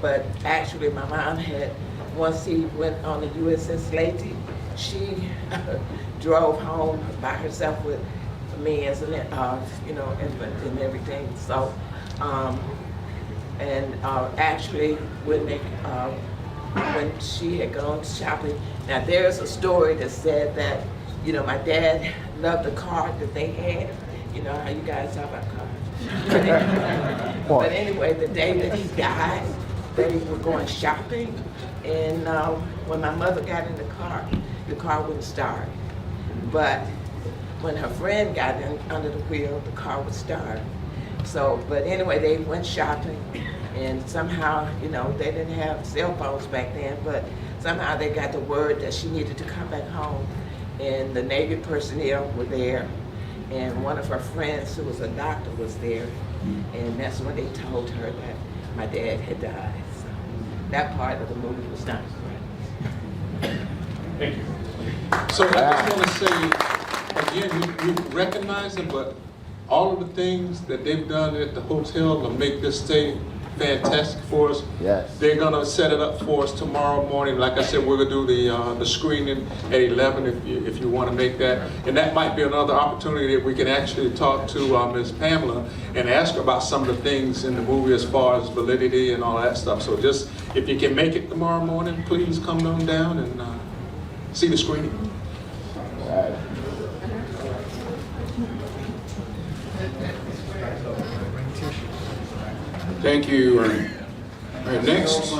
But actually, my mom had, once he went on the USS Lady, she drove home by herself with me as an, you know, infant and everything. So, actually, when she had gone shopping, now there's a story that said that, you know, my dad loved the car that they had. You know how you guys talk about cars. But anyway, the day that he died, they were going shopping, and when my mother got in the car wouldn't start. But when her friend got in under the wheel, the car would start. So, but anyway, they went shopping, and somehow, you know, they didn't have cell phones back then, but somehow they got the word that she needed to come back home, and the Navy personnel were there, and one of her friends who was a doctor was there, and that's when they told her that my dad had died. So that part of the movie was not correct. Thank you. So I just want to say, again, you recognize them, but all of the things that they've done at the hotel to make this stay fantastic for us. Yes. They're gonna set it up for us tomorrow morning. Like I said, we're gonna do the screening at 11 if you want to make that. And that might be another opportunity that we can actually talk to Ms. Pamela and ask her about some of the things in the movie as far as validity and all that stuff. So just, if you can make it tomorrow morning, please come on down and see the screening. Thank you, Ernie. All right, next,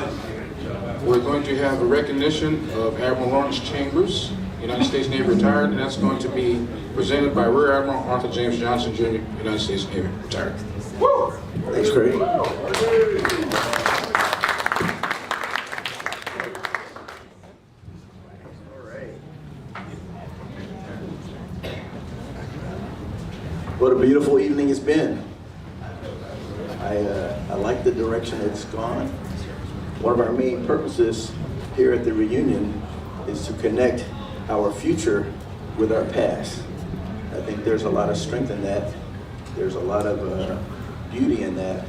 we're going to have a recognition of Admiral Lawrence Chambers, United States Navy retired, and that's going to be presented by Rear Admiral Arthur James Johnson, Jr., United States Navy retired. Woo! Thanks, Craig. What a beautiful evening it's been. I like the direction it's gone. One of our main purposes here at the reunion is to connect our future with our past. I think there's a lot of strength in that. There's a lot of beauty in that,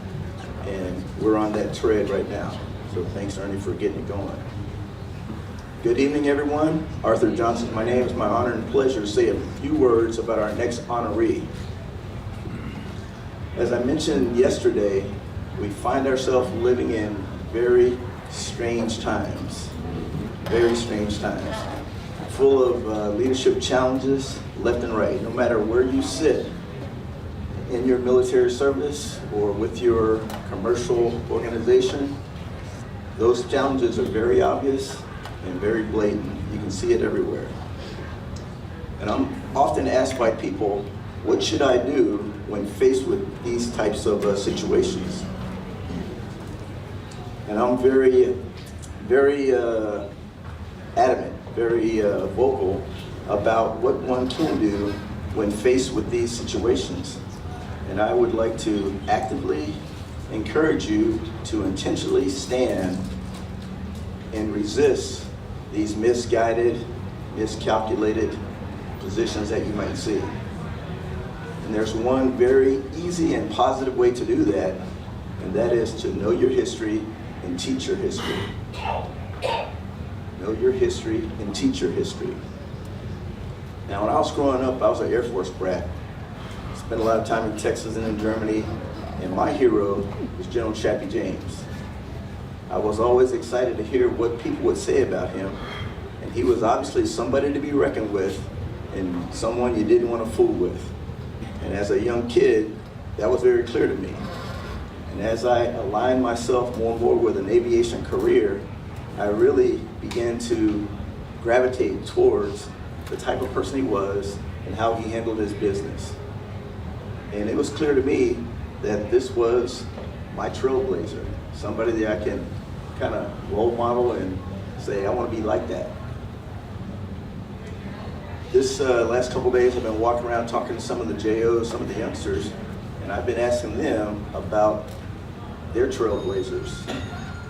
and we're on that thread right now. So thanks, Ernie, for getting it going. Good evening, everyone. Arthur Johnson, my name. It's my honor and pleasure to say a few words about our next honoree. As I mentioned yesterday, we find ourselves living in very strange times, full of leadership challenges left and right. No matter where you sit in your military service or with your commercial organization, those challenges are very obvious and very blatant. You can see it everywhere. And I'm often asked by people, what should I do when faced with these types of situations? And I'm very adamant, very vocal about what one can do when faced with these situations. And I would like to actively encourage you to intentionally stand and resist these misguided, miscalculated positions that you might see. And there's one very easy and positive way to do that, and that is to know your history and teach your history. Know your history and teach your history. Now, when I was growing up, I was an Air Force brat. Spent a lot of time in Texas and in Germany, and my hero was General Chappie James. I was always excited to hear what people would say about him, and he was obviously somebody to be reckoned with and someone you didn't want to fool with. And as a young kid, that was very clear to me. And as I aligned myself more and more with an aviation career, I really began to gravitate towards the type of person he was and how he handled his business. And it was clear to me that this was my trailblazer, somebody that I can kind of role model and say, I want to be like that. This last couple days, I've been walking around talking to some of the JOs, some of the youngsters, and I've been asking them about their trailblazers.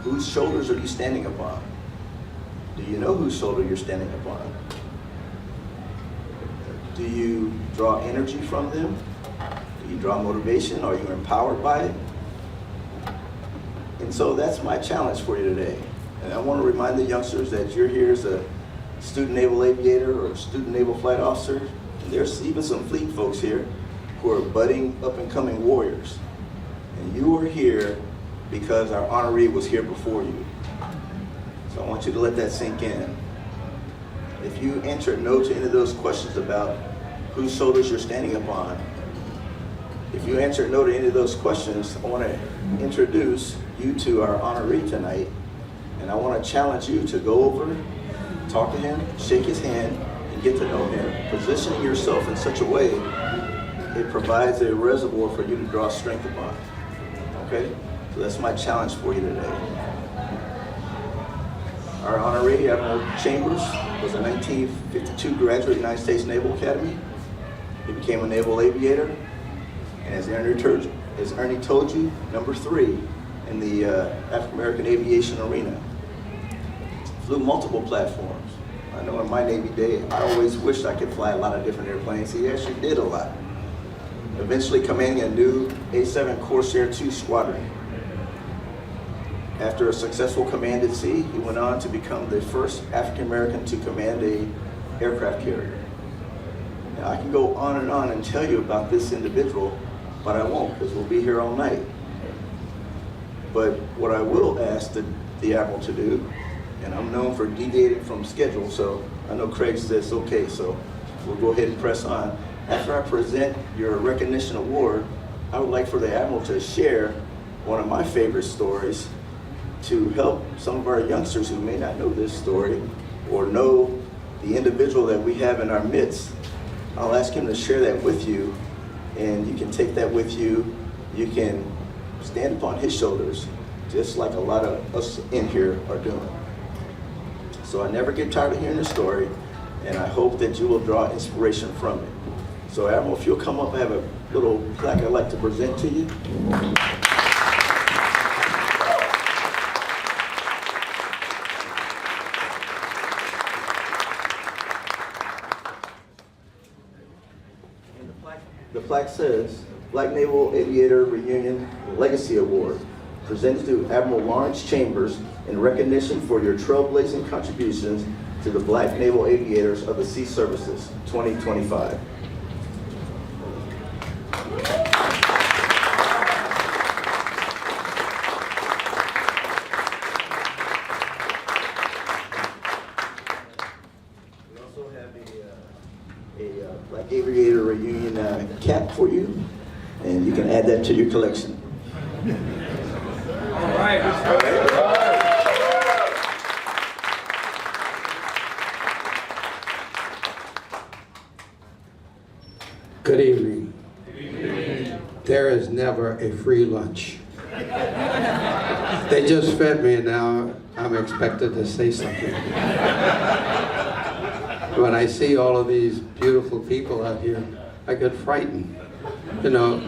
Whose shoulders are you standing upon? Do you know whose shoulder you're standing upon? Do you draw energy from them? Do you draw motivation? Are you empowered by it? And so that's my challenge for you today. And I want to remind the youngsters that you're here as a student naval aviator or a student naval flight officer. And there's even some fleet folks here who are budding up and coming warriors. And you are here because our honoree was here before you. So I want you to let that sink in. If you answered no to any of those questions about whose shoulders you're standing upon, if you answered no to any of those questions, I want to introduce you to our honoree tonight, and I want to challenge you to go over, talk to him, shake his hand, and get to know him. Positioning yourself in such a way, it provides a reservoir for you to draw strength upon. Okay? So that's my challenge for you today. Our honoree, Admiral Chambers, was a 1952 graduate of the United States Naval Academy. He became a naval aviator, and as Ernie told you, number 3 in the African American aviation arena. Flew multiple platforms. I know in my Navy day, I always wished I could fly a lot of different airplanes. He actually did a lot. Eventually commanding a new A-7 Corsair II squadron. After a successful command at sea, he went on to become the first African American to command an aircraft carrier. Now, I can go on and tell you about this individual, but I won't, because we'll be here all night. But what I will ask the Admiral to do, and I'm known for deviating from schedule, so I know Craig says okay, so we'll go ahead and press on. After I present your recognition award, I would like for the Admiral to share one of my favorite stories to help some of our youngsters who may not know this story or know the individual that we have in our midst. I'll ask him to share that with you, and you can take that with you. You can stand upon his shoulders, just like a lot of us in here are doing. So I never get tired of hearing the story, and I hope that you will draw inspiration from it. So Admiral, if you'll come up, I have a little plaque I'd like to present to you. The plaque says, Black Naval Aviator Reunion Legacy Award, presented to Admiral Lawrence Chambers in recognition for your trailblazing contributions to the Black Naval Aviators of the Sea Services, 2025. We also have a Black Aviator Reunion cap for you, and you can add that to your collection. All right. Good evening. There is never a free lunch. They just fed me and now I'm expected to say something. When I see all of these beautiful people out here, I get frightened. You know,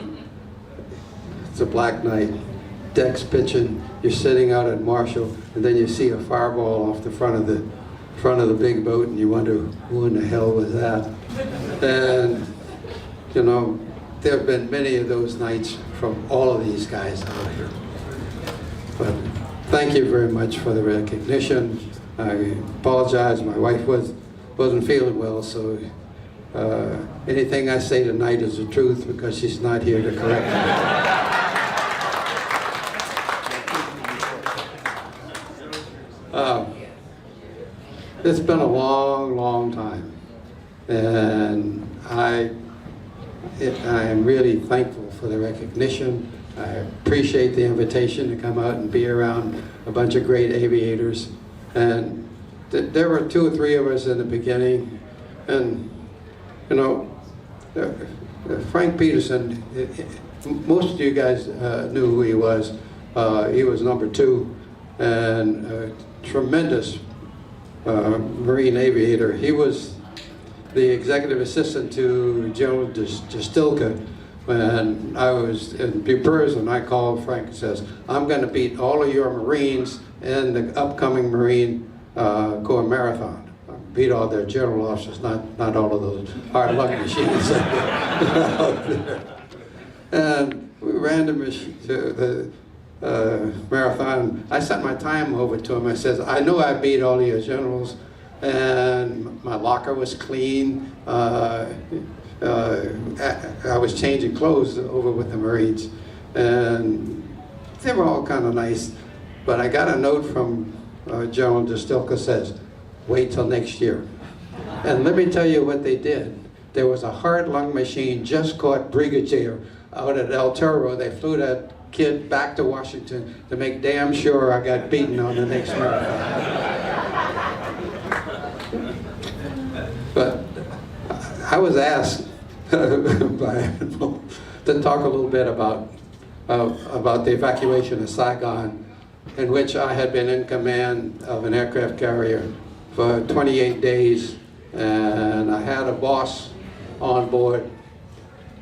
it's a black night, decks pitching, you're sitting out at Marshall, and then you see a fireball off the front of the big boat, and you wonder who in the hell was that. And you know, there have been many of those nights from all of these guys out here. But thank you very much for the recognition. I apologize, my wife wasn't feeling well, so anything I say tonight is the truth because she's not here to correct me. It's been a long, long time, and I am really thankful for the recognition. I appreciate the invitation to come out and be around a bunch of great aviators. And there were 2 or 3 of us in the beginning, and you know, Frank Peterson, most of you guys knew who he was. He was number 2 and a tremendous Marine aviator. He was the executive assistant to General Jastilka when I was in Bupers, and I called Frank and says, I'm going to beat all of your Marines in the upcoming Marine Corps Marathon. Beat all their general officers, not all of those hard luck machines out there. And we ran the marathon. I sent my time over to him. I says, I know I beat all of your generals, and my locker was clean. I was changing clothes over with the Marines, and they were all kind of nice. But I got a note from General Jastilka says, wait till next year. And let me tell you what they did. There was a hard lung machine just caught Brigadier out at El Toro. They flew that kid back to Washington to make damn sure I got beaten on the next marathon. But I was asked by Admiral to talk a little bit about the evacuation of Saigon, in which I had been in command of an aircraft carrier for 28 days, and I had a boss on board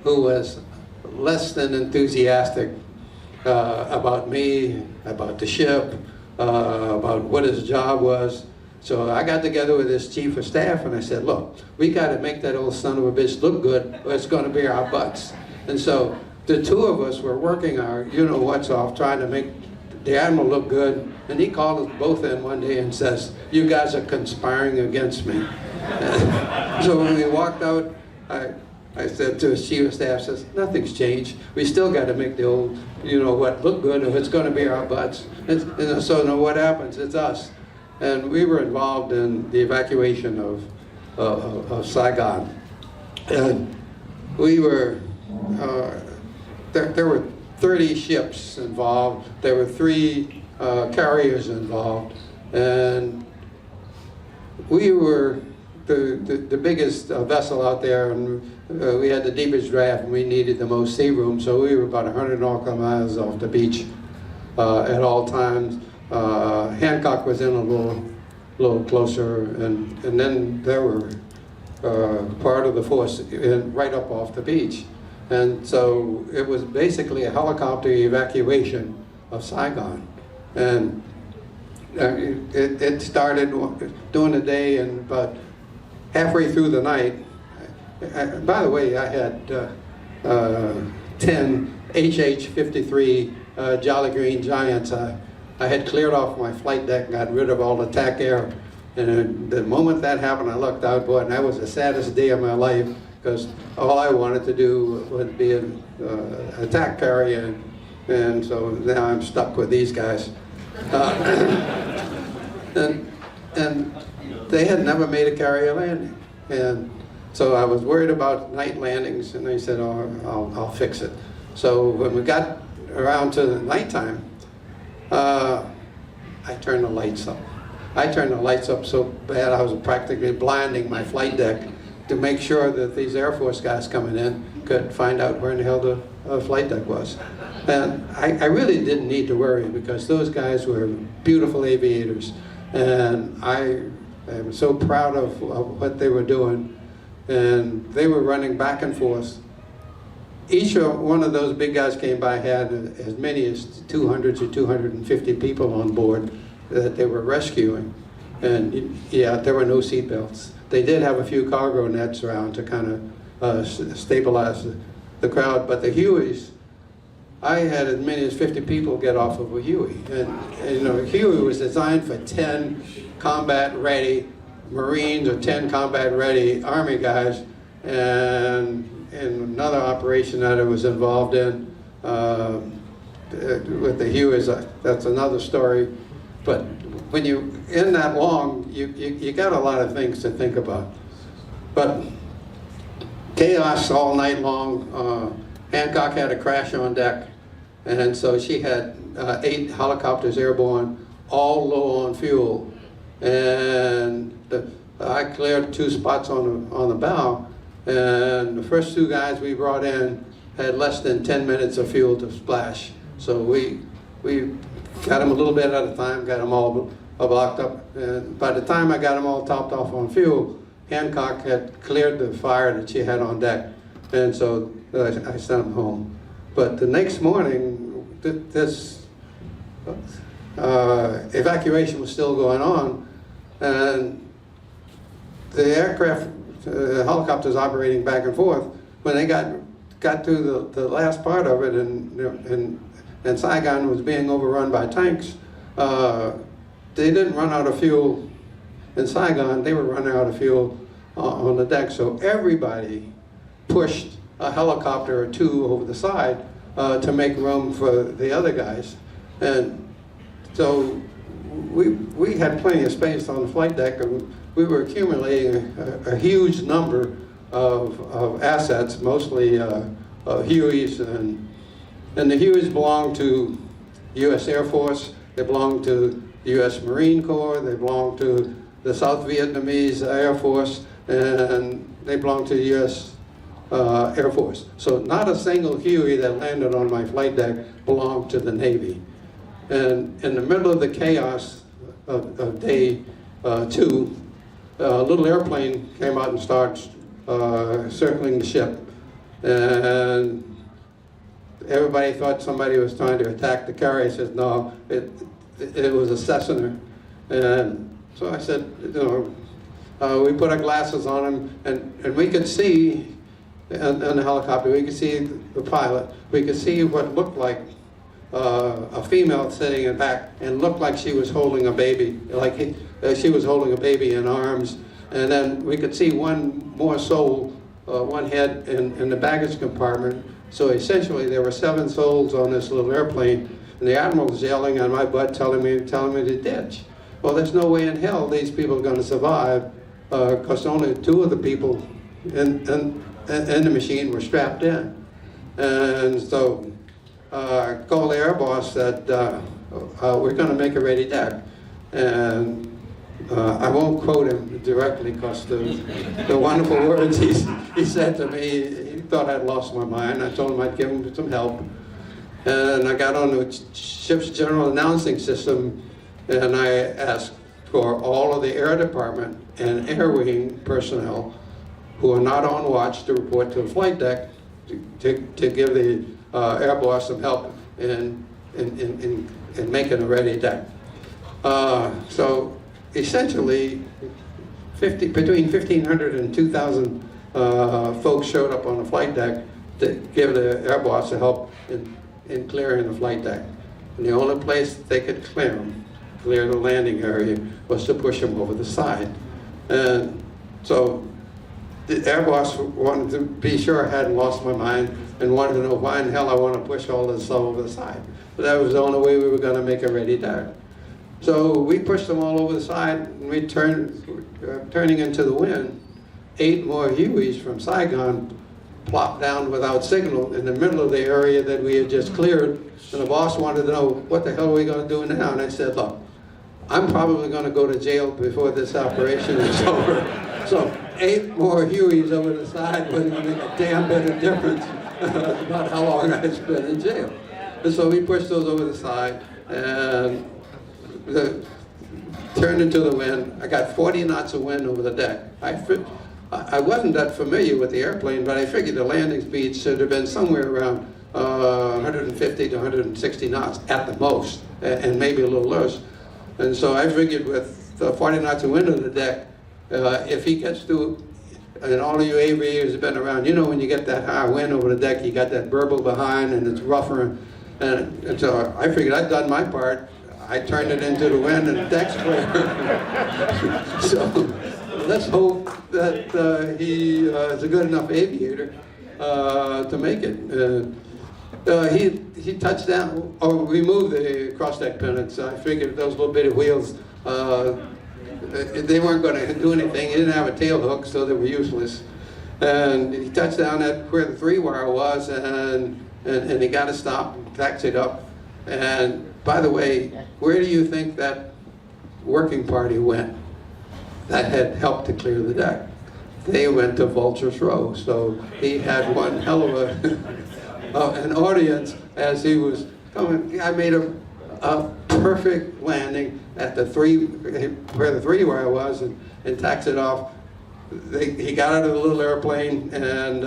who was less than enthusiastic about me, about the ship, about what his job was. So I got together with his chief of staff and I said, look, we got to make that old son of a bitch look good, or it's going to be our butts. And so the 2 of us were working our you-know-whats off, trying to make the admiral looked good, and he called us both in one day and says, "You guys are conspiring against me." So when we walked out, I said to his chief of staff, says, "Nothing's changed. We still got to make the old, what look good, or it's going to be our butts." So now what happens? It's us. And we were involved in the evacuation of Saigon. And we were, there were 30 ships involved. There were 3 carriers involved. And we were the biggest vessel out there, and we had the deepest draft, and we needed the most sea room, so we were about 100 nautical miles off the beach at all times. Hancock was in a little closer, and then there were part of the force right up off the beach. And so it was basically a helicopter evacuation of Saigon. And it started during the day, and about halfway through the night, by the way, I had 10 HH-53 Jolly Green Giants. I had cleared off my flight deck and got rid of all the attack air. And the moment that happened, I looked out, boy, and that was the saddest day of my life, because all I wanted to do was be an attack carrier, and so now I'm stuck with these guys. And they had never made a carrier landing, and so I was worried about night landings, and they said, "Oh, I'll fix it." So when we got around to the nighttime, I turned the lights up. I turned the lights up so bad I was practically blinding my flight deck to make sure that these Air Force guys coming in could find out where in the hell the flight deck was. And I really didn't need to worry, because those guys were beautiful aviators, and I am so proud of what they were doing. And they were running back and forth. Each one of those big guys came by had as many as 200 to 250 people on board that they were rescuing. And yeah, there were no seat belts. They did have a few cargo nets around to kind of stabilize the crowd, but the Hueys, I had as many as 50 people get off of a Huey. And a Huey was designed for 10 combat-ready Marines or 10 combat-ready Army guys. And in another operation that I was involved in with the Hueys, that's another story. But when you're in that long, you got a lot of things to think about. But chaos all night long. Hancock had a crash on deck, and so she had 8 helicopters airborne, all low on fuel. And I cleared 2 spots on the bow, and the first 2 guys we brought in had less than 10 minutes of fuel to splash. So we got them a little bit at a time, got them all blocked up. And by the time I got them all topped off on fuel, Hancock had cleared the fire that she had on deck. And so I sent them home. But the next morning, this evacuation was still going on, and the aircraft, helicopters operating back and forth, when they got to the last part of it, and Saigon was being overrun by tanks, they didn't run out of fuel in Saigon, they were running out of fuel on the deck. So everybody pushed a helicopter or 2 over the side to make room for the other guys. And so we had plenty of space on the flight deck, and we were accumulating a huge number of assets, mostly Hueys, and the Hueys belonged to the U.S. Air Force, they belonged to the U.S. Marine Corps, they belonged to the South Vietnamese Air Force, and they belonged to the U.S. Air Force. So not a single Huey that landed on my flight deck belonged to the Navy. And in the middle of the chaos of day 2, a little airplane came out and started circling the ship. And everybody thought somebody was trying to attack the carrier. I said, no, it was a Cessna. And so I said, we put our glasses on him, and we could see in the helicopter, we could see the pilot, we could see what looked like a female sitting in back and looked like she was holding a baby, like she was holding a baby in arms. And then we could see one more soul, one head in the baggage compartment. So essentially there were 7 souls on this little airplane, and the admiral was yelling on my butt, telling me to ditch. Well, there's no way in hell these people are going to survive, because only 2 of the people in the machine were strapped in. And so called the air boss that we're going to make a ready deck. And I won't quote him directly because the wonderful words he said to me, he thought I'd lost my mind. I told him I'd give him some help. And I got on the ship's general announcing system, and I asked for all of the air department and air wing personnel who are not on watch to report to the flight deck to give the air boss some help in making a ready deck. So essentially, between 1,500 and 2,000 folks showed up on the flight deck to give the air boss a help in clearing the flight deck. And the only place they could clear the landing area, was to push them over the side. And so the air boss wanted to be sure I hadn't lost my mind and wanted to know why in hell I want to push all this stuff over the side. But that was the only way we were going to make a ready deck. So we pushed them all over the side, and we turning into the wind. 8 more Hueys from Saigon plopped down without signal in the middle of the area that we had just cleared. And the boss wanted to know, what the hell are we going to do now? And I said, look, I'm probably going to go to jail before this operation is over. So 8 more Hueys over the side wouldn't make a damn bit of difference about how long I spent in jail. And so we pushed those over the side and turned into the wind. I got 40 knots of wind over the deck. I wasn't that familiar with the airplane, but I figured the landing speed should have been somewhere around 150 to 160 knots at the most, and maybe a little less. And so I figured with 40 knots of wind on the deck, if he gets through, and all of you aviators have been around, you know when you get that high wind over the deck, you got that burble behind and it's rougher. And so I figured I'd done my part. I turned it into the wind and the deck's clear. So let's hope that he is a good enough aviator to make it. He touched down, or removed the cross-deck pennants. I figured those little bitty wheels, they weren't going to do anything. He didn't have a tail hook, so they were useless. And he touched down at where the 3-wire was, and he got to stop and taxied up. And by the way, where do you think that working party went that had helped to clear the deck? They went to Vulture's Row. So he had one hell of an audience as he was coming. I made a perfect landing at where the 3-wire was, and taxied off. He got out of the little airplane, and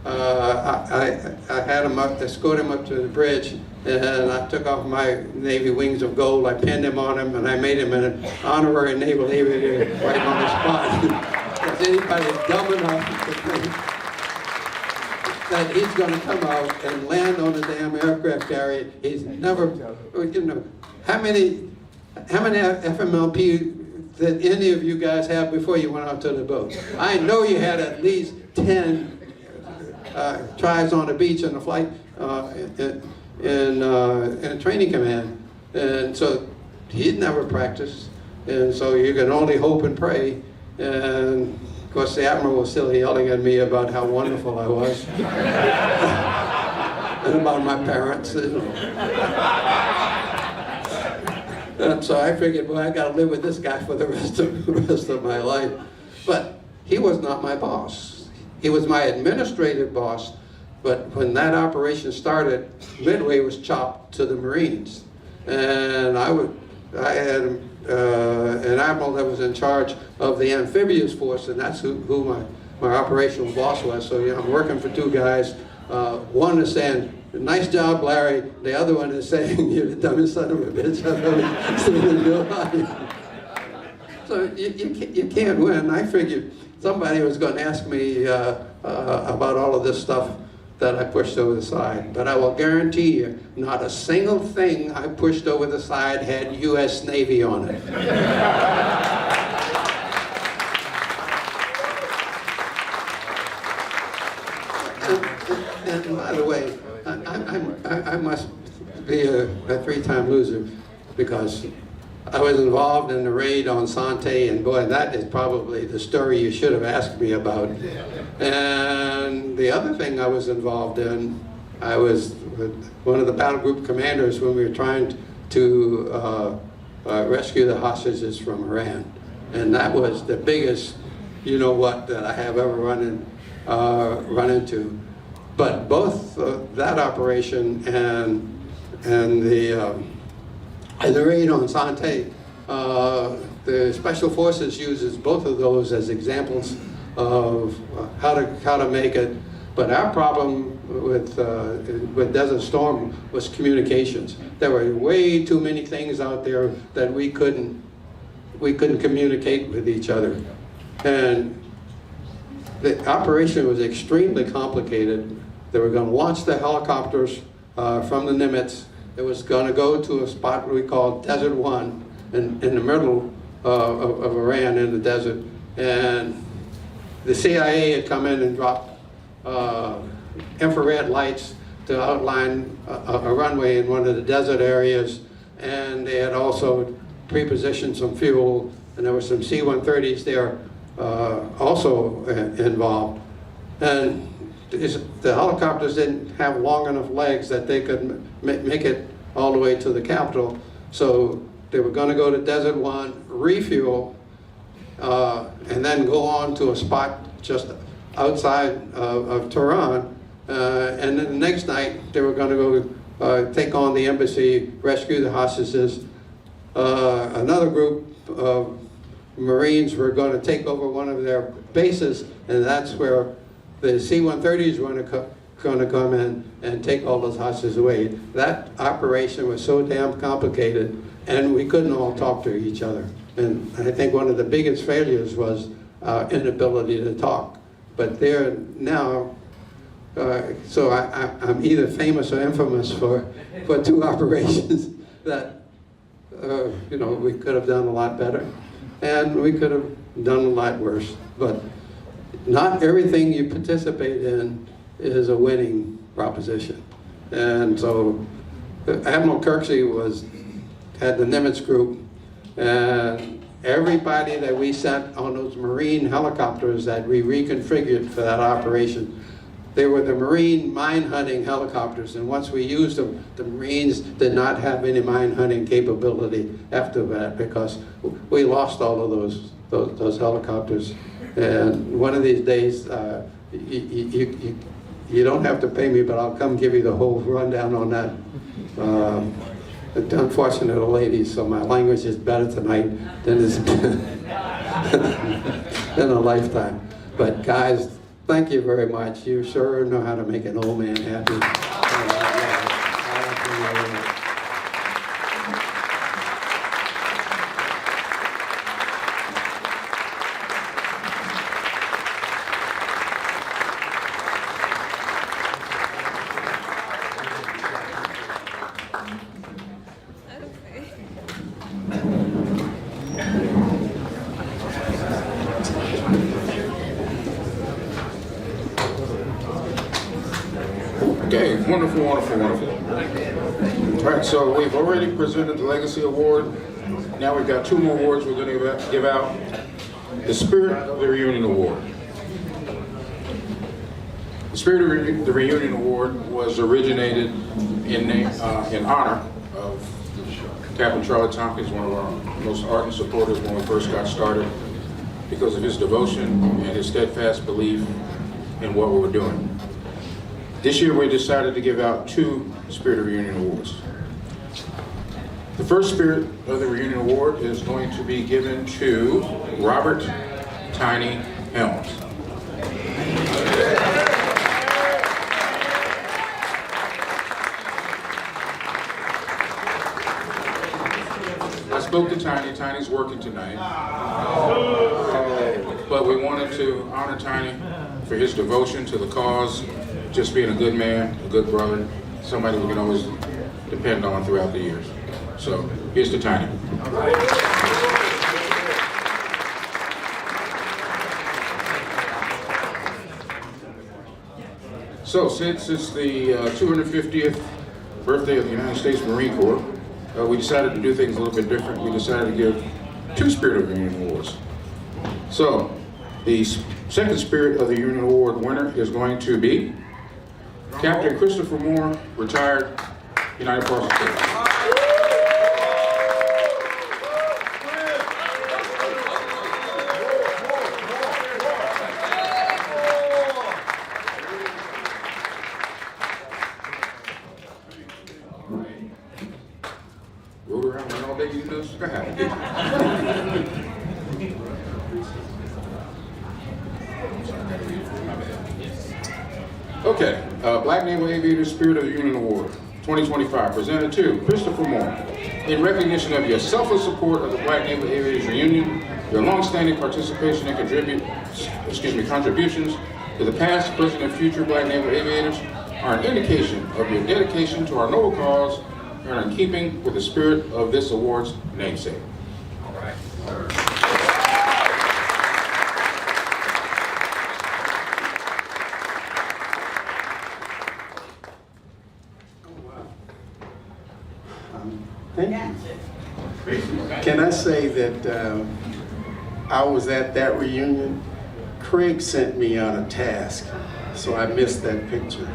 I had him escort him up to the bridge, and I took off my Navy wings of gold. I pinned him on him, and I made him an honorary Naval Aviator right on the spot. If anybody's dumb enough to think that he's going to come out and land on the damn aircraft carrier, he's never, you know, how many FMLP did any of you guys have before you went out to the boat? I know you had at least 10 tries on the beach in a flight, in a training command. And so he'd never practiced. And so you can only hope and pray. And of course the Admiral was still yelling at me about how wonderful I was. And about my parents. And so I figured, well, I got to live with this guy for the rest of my life. But he was not my boss. He was my administrative boss. But when that operation started, Midway was chopped to the Marines. And I had an admiral that was in charge of the amphibious force, and that's who my operational boss was. So, you know, I'm working for 2 guys. One is saying, nice job, Larry. The other one is saying, you're the dumbest son of a bitch I've ever seen in your life. So you can't win. I figured somebody was going to ask me about all of this stuff that I pushed over the side. But I will guarantee you, not a single thing I pushed over the side had U.S. Navy on it. And by the way, I must be a three-time loser because I was involved in the raid on Sante, and boy, that is probably the story you should have asked me about. And the other thing I was involved in, I was one of the battle group commanders when we were trying to rescue the hostages from Iran. And that was the biggest, you know what, that I have ever run into. But both that operation and the raid on Sante, the Special Forces uses both of those as examples of how to make it. But our problem with Desert Storm was communications. There were way too many things out there that we couldn't communicate with each other, and the operation was extremely complicated. They were going to launch the helicopters from the Nimitz. It was going to go to a spot we called Desert One in the middle of Iran in the desert. And the CIA had come in and dropped infrared lights to outline a runway in one of the desert areas. And they had also pre-positioned some fuel, and there were some C-130s there also involved. And the helicopters didn't have long enough legs that they could make it all the way to the capital. So they were going to go to Desert One, refuel, and then go on to a spot just outside of Tehran. And then the next night, they were going to go take on the embassy, rescue the hostages. Another group of Marines were going to take over one of their bases, and that's where the C-130s were going to come in and take all those hostages away. That operation was so damn complicated, and we couldn't all talk to each other. And I think one of the biggest failures was our inability to talk. But there now, so I'm either famous or infamous for two operations that you know, we could have done a lot better, and we could have done a lot worse. But not everything you participate in is a winning proposition. And so Admiral Kirksey had the Nimitz group, and everybody that we sent on those Marine helicopters that we reconfigured for that operation, they were the Marine mine hunting helicopters, and once we used them, the Marines did not have any mine hunting capability after that because we lost all of those helicopters. And one of these days, you don't have to pay me, but I'll come give you the whole rundown on that. Unfortunate ladies, so my language is better tonight than it's been in a lifetime. But guys, thank you very much. You sure know how to make an old man happy. Okay, wonderful, wonderful, wonderful. All right, so we've already presented the Legacy Award. Now we've got two more awards we're going to give out. The Spirit of the Reunion Award. The Spirit of the Reunion Award was originated in honor of Captain Charlie Tompkins, one of our most ardent supporters when we first got started, because of his devotion and his steadfast belief in what we were doing. This year we decided to give out two Spirit of Reunion Awards. The first Spirit of the Reunion Award is going to be given to Robert Tiny Helms. I spoke to Tiny. Tiny's working tonight. But we wanted to honor Tiny for his devotion to the cause, just being a good man, a good brother, somebody we can always depend on throughout the years. So here's to Tiny. So since it's the 250th birthday of the United States Marine Corps, we decided to do things a little bit different. We decided to give 2 Spirit of the Union Awards. So the second Spirit of the Union Award winner is going to be Captain Christopher Moore, retired United Parcel Service. Rode around with all day eating those sky. Okay, Black Naval Aviator Spirit of the Union Award 2025, presented to Christopher Moore. In recognition of your selfless support of the Black Naval Aviators Reunion, your long-standing participation and contributions to the past, present, and future Black Naval Aviators are an indication of your dedication to our noble cause and are in keeping with the spirit of this award's namesake. All right. Thank you. Can I say that I was at that reunion? Craig sent me on a task, so I missed that picture.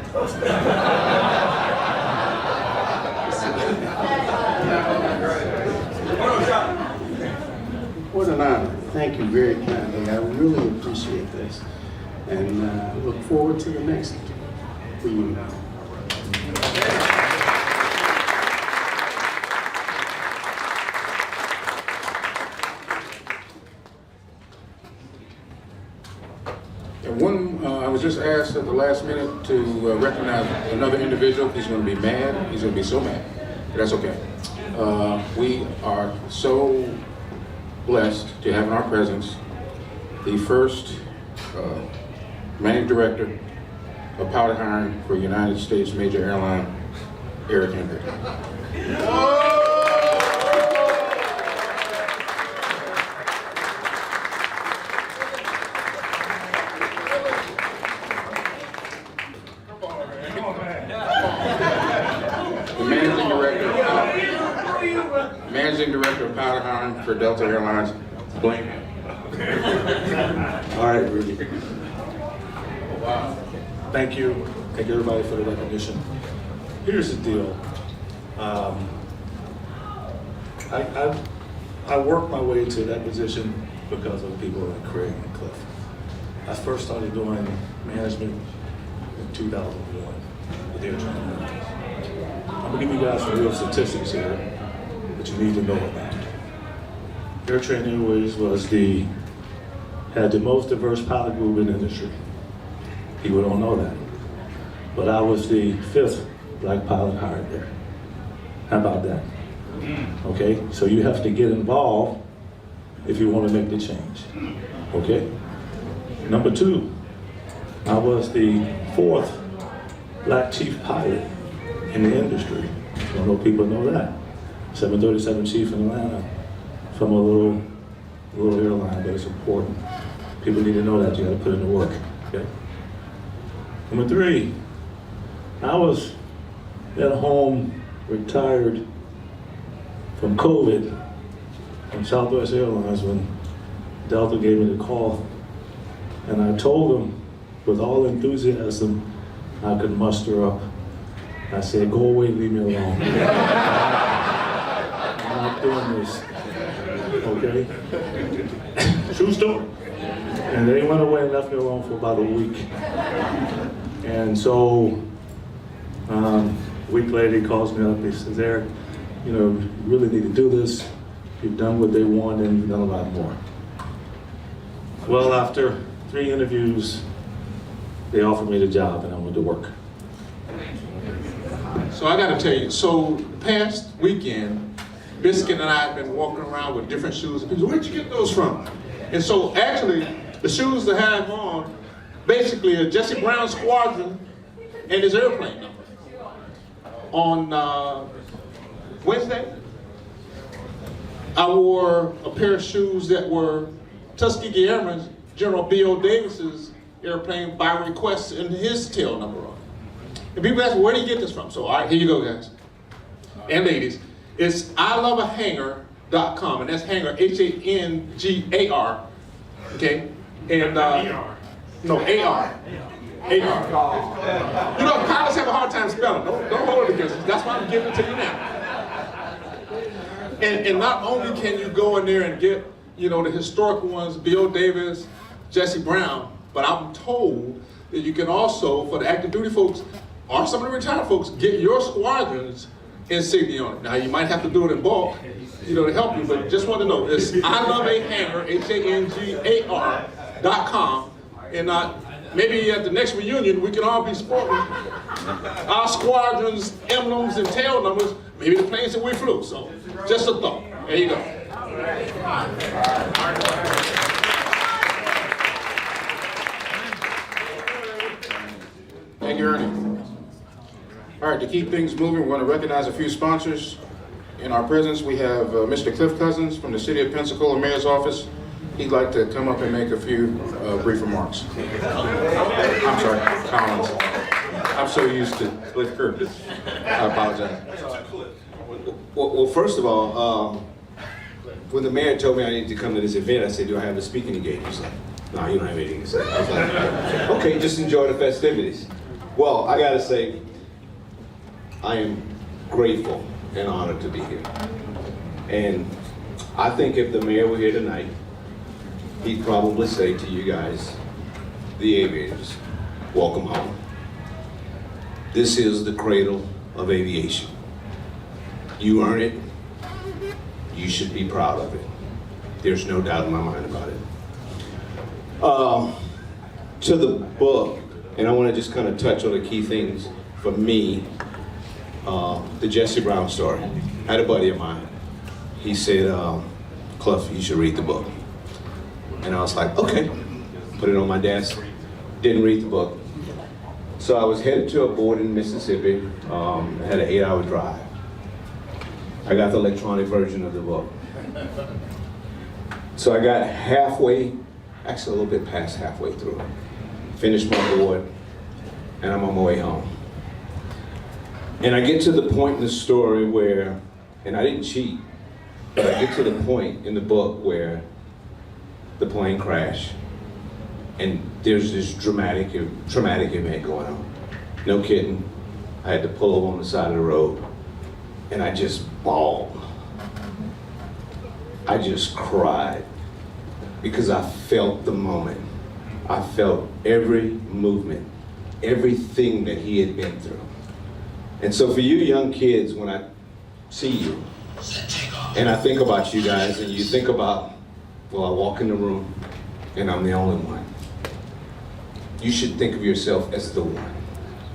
What an honor. Thank you very kindly. I really appreciate this. And look forward to the next reunion. I was just asked at the last minute to recognize another individual. He's going to be mad. He's going to be so mad. But that's okay. We are so blessed to have in our presence the first managing director of pilot hiring for United States major airline, Eric Hendrick. Managing Director of Pilot Hiring for Delta Airlines, blame him. All right, Rudy. Thank you. Thank you, everybody, for the recognition. Here's the deal. I worked my way to that position because of people like Craig and Cliff. I first started doing management in 2001 with Air Training. I'm gonna give you guys some real statistics here that you need to know about. Air Training Airways had the most diverse pilot group in the industry. People don't know that. But I was the 5th black pilot hired there. How about that? Okay, so you have to get involved if you want to make the change. Okay? Number 2, I was the 4th black chief pilot in the industry. I don't know if people know that. 737 chief in Atlanta from a little airline, but it's important. People need to know that. You got to put in the work. Okay? Number 3, I was at home, retired from COVID from Southwest Airlines when Delta gave me the call. And I told them with all enthusiasm I could muster up. I said, go away, leave me alone. I'm not doing this, okay? True story. And they went away and left me alone for about a week. And so, a week later he calls me up, he says, Eric, you really need to do this. You've done what they want and you've done a lot more. Well, after 3 interviews, they offered me the job and I went to work. So I got to tell you, so past weekend, Biscuit and I have been walking around with different shoes. And people say, where'd you get those from? And so actually, the shoes that I have on, basically a Jesse Brown Squadron and his airplane number. On Wednesday, I wore a pair of shoes that were Tuskegee Airman General B.O. Davis's airplane by request and his tail number on it. And people ask, where did you get this from? So, all right, here you go, guys. And ladies, it's iloveahanger.com, and that's hanger, H-A-N-G-A-R, okay? And, no, A-R. A-R. You know, pilots have a hard time spelling. Don't hold it against us. That's why I'm giving it to you now. And not only can you go in there and get, you know, the historical ones, B.O. Davis, Jesse Brown, but I'm told that you can also, for the active duty folks, or some of the retired folks, get your squadron's insignia on it. Now, you might have to do it in bulk, you know, to help you, but just want to know, it's iloveahanger, H-A-N-G-A-R.com, and maybe at the next reunion, we can all be sporting our squadron's emblems and tail numbers, maybe the planes that we flew. So, just a thought. There you go. Thank you, Ernie. All right, to keep things moving, we're going to recognize a few sponsors. In our presence, we have Mr. Cliff Cousins from the City of Pensacola Mayor's Office. He'd like to come up and make a few brief remarks. I'm sorry, Collins. I'm so used to Cliff Curtis. I apologize. Well, first of all, when the mayor told me I needed to come to this event, I said, do I have a speaking engagement? He's like, no, you don't have anything to say. I was like, okay, just enjoy the festivities. Well, I gotta say, I am grateful and honored to be here. And I think if the mayor were here tonight, he'd probably say to you guys, the aviators, welcome home. This is the cradle of aviation. You earn it. You should be proud of it. There's no doubt in my mind about it. To the book, and I want to just kind of touch on the key things for me, the Jesse Brown story. I had a buddy of mine. He said, Cliff, you should read the book. And I was like, okay. Put it on my desk. Didn't read the book. So I was headed to a board in Mississippi. I had an 8-hour drive. I got the electronic version of the book. So I got halfway, actually a little bit past halfway through. Finished my board, and I'm on my way home. And I get to the point in the story where, and I didn't cheat, but I get to the point in the book where the plane crashed, and there's this traumatic event going on. No kidding. I had to pull over on the side of the road, and I just bawled. I just cried because I felt the moment. I felt every movement, everything that he had been through. And so for you young kids, when I see you, and I think about you guys, and you think about, well, I walk in the room, and I'm the only one. You should think of yourself as the one,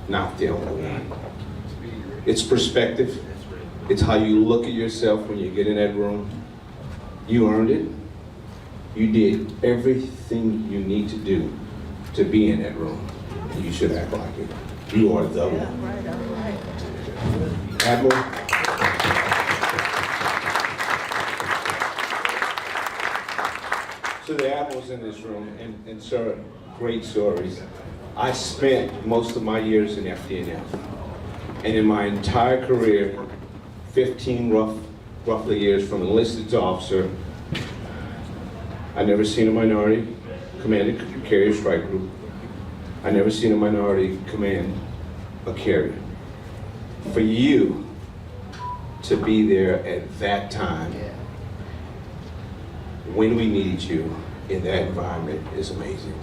not the only one. It's perspective. It's how you look at yourself when you get in that room. You earned it. You did everything you need to do to be in that room. You should act like it. You are the one. Admiral. To the admirals in this room, and sir, great stories. I spent most of my years in FDNF. And in my entire career, 15 roughly years from enlisted to officer, I never seen a minority command a carrier strike group. I never seen a minority command a carrier. For you to be there at that time, when we needed you in that environment, is amazing.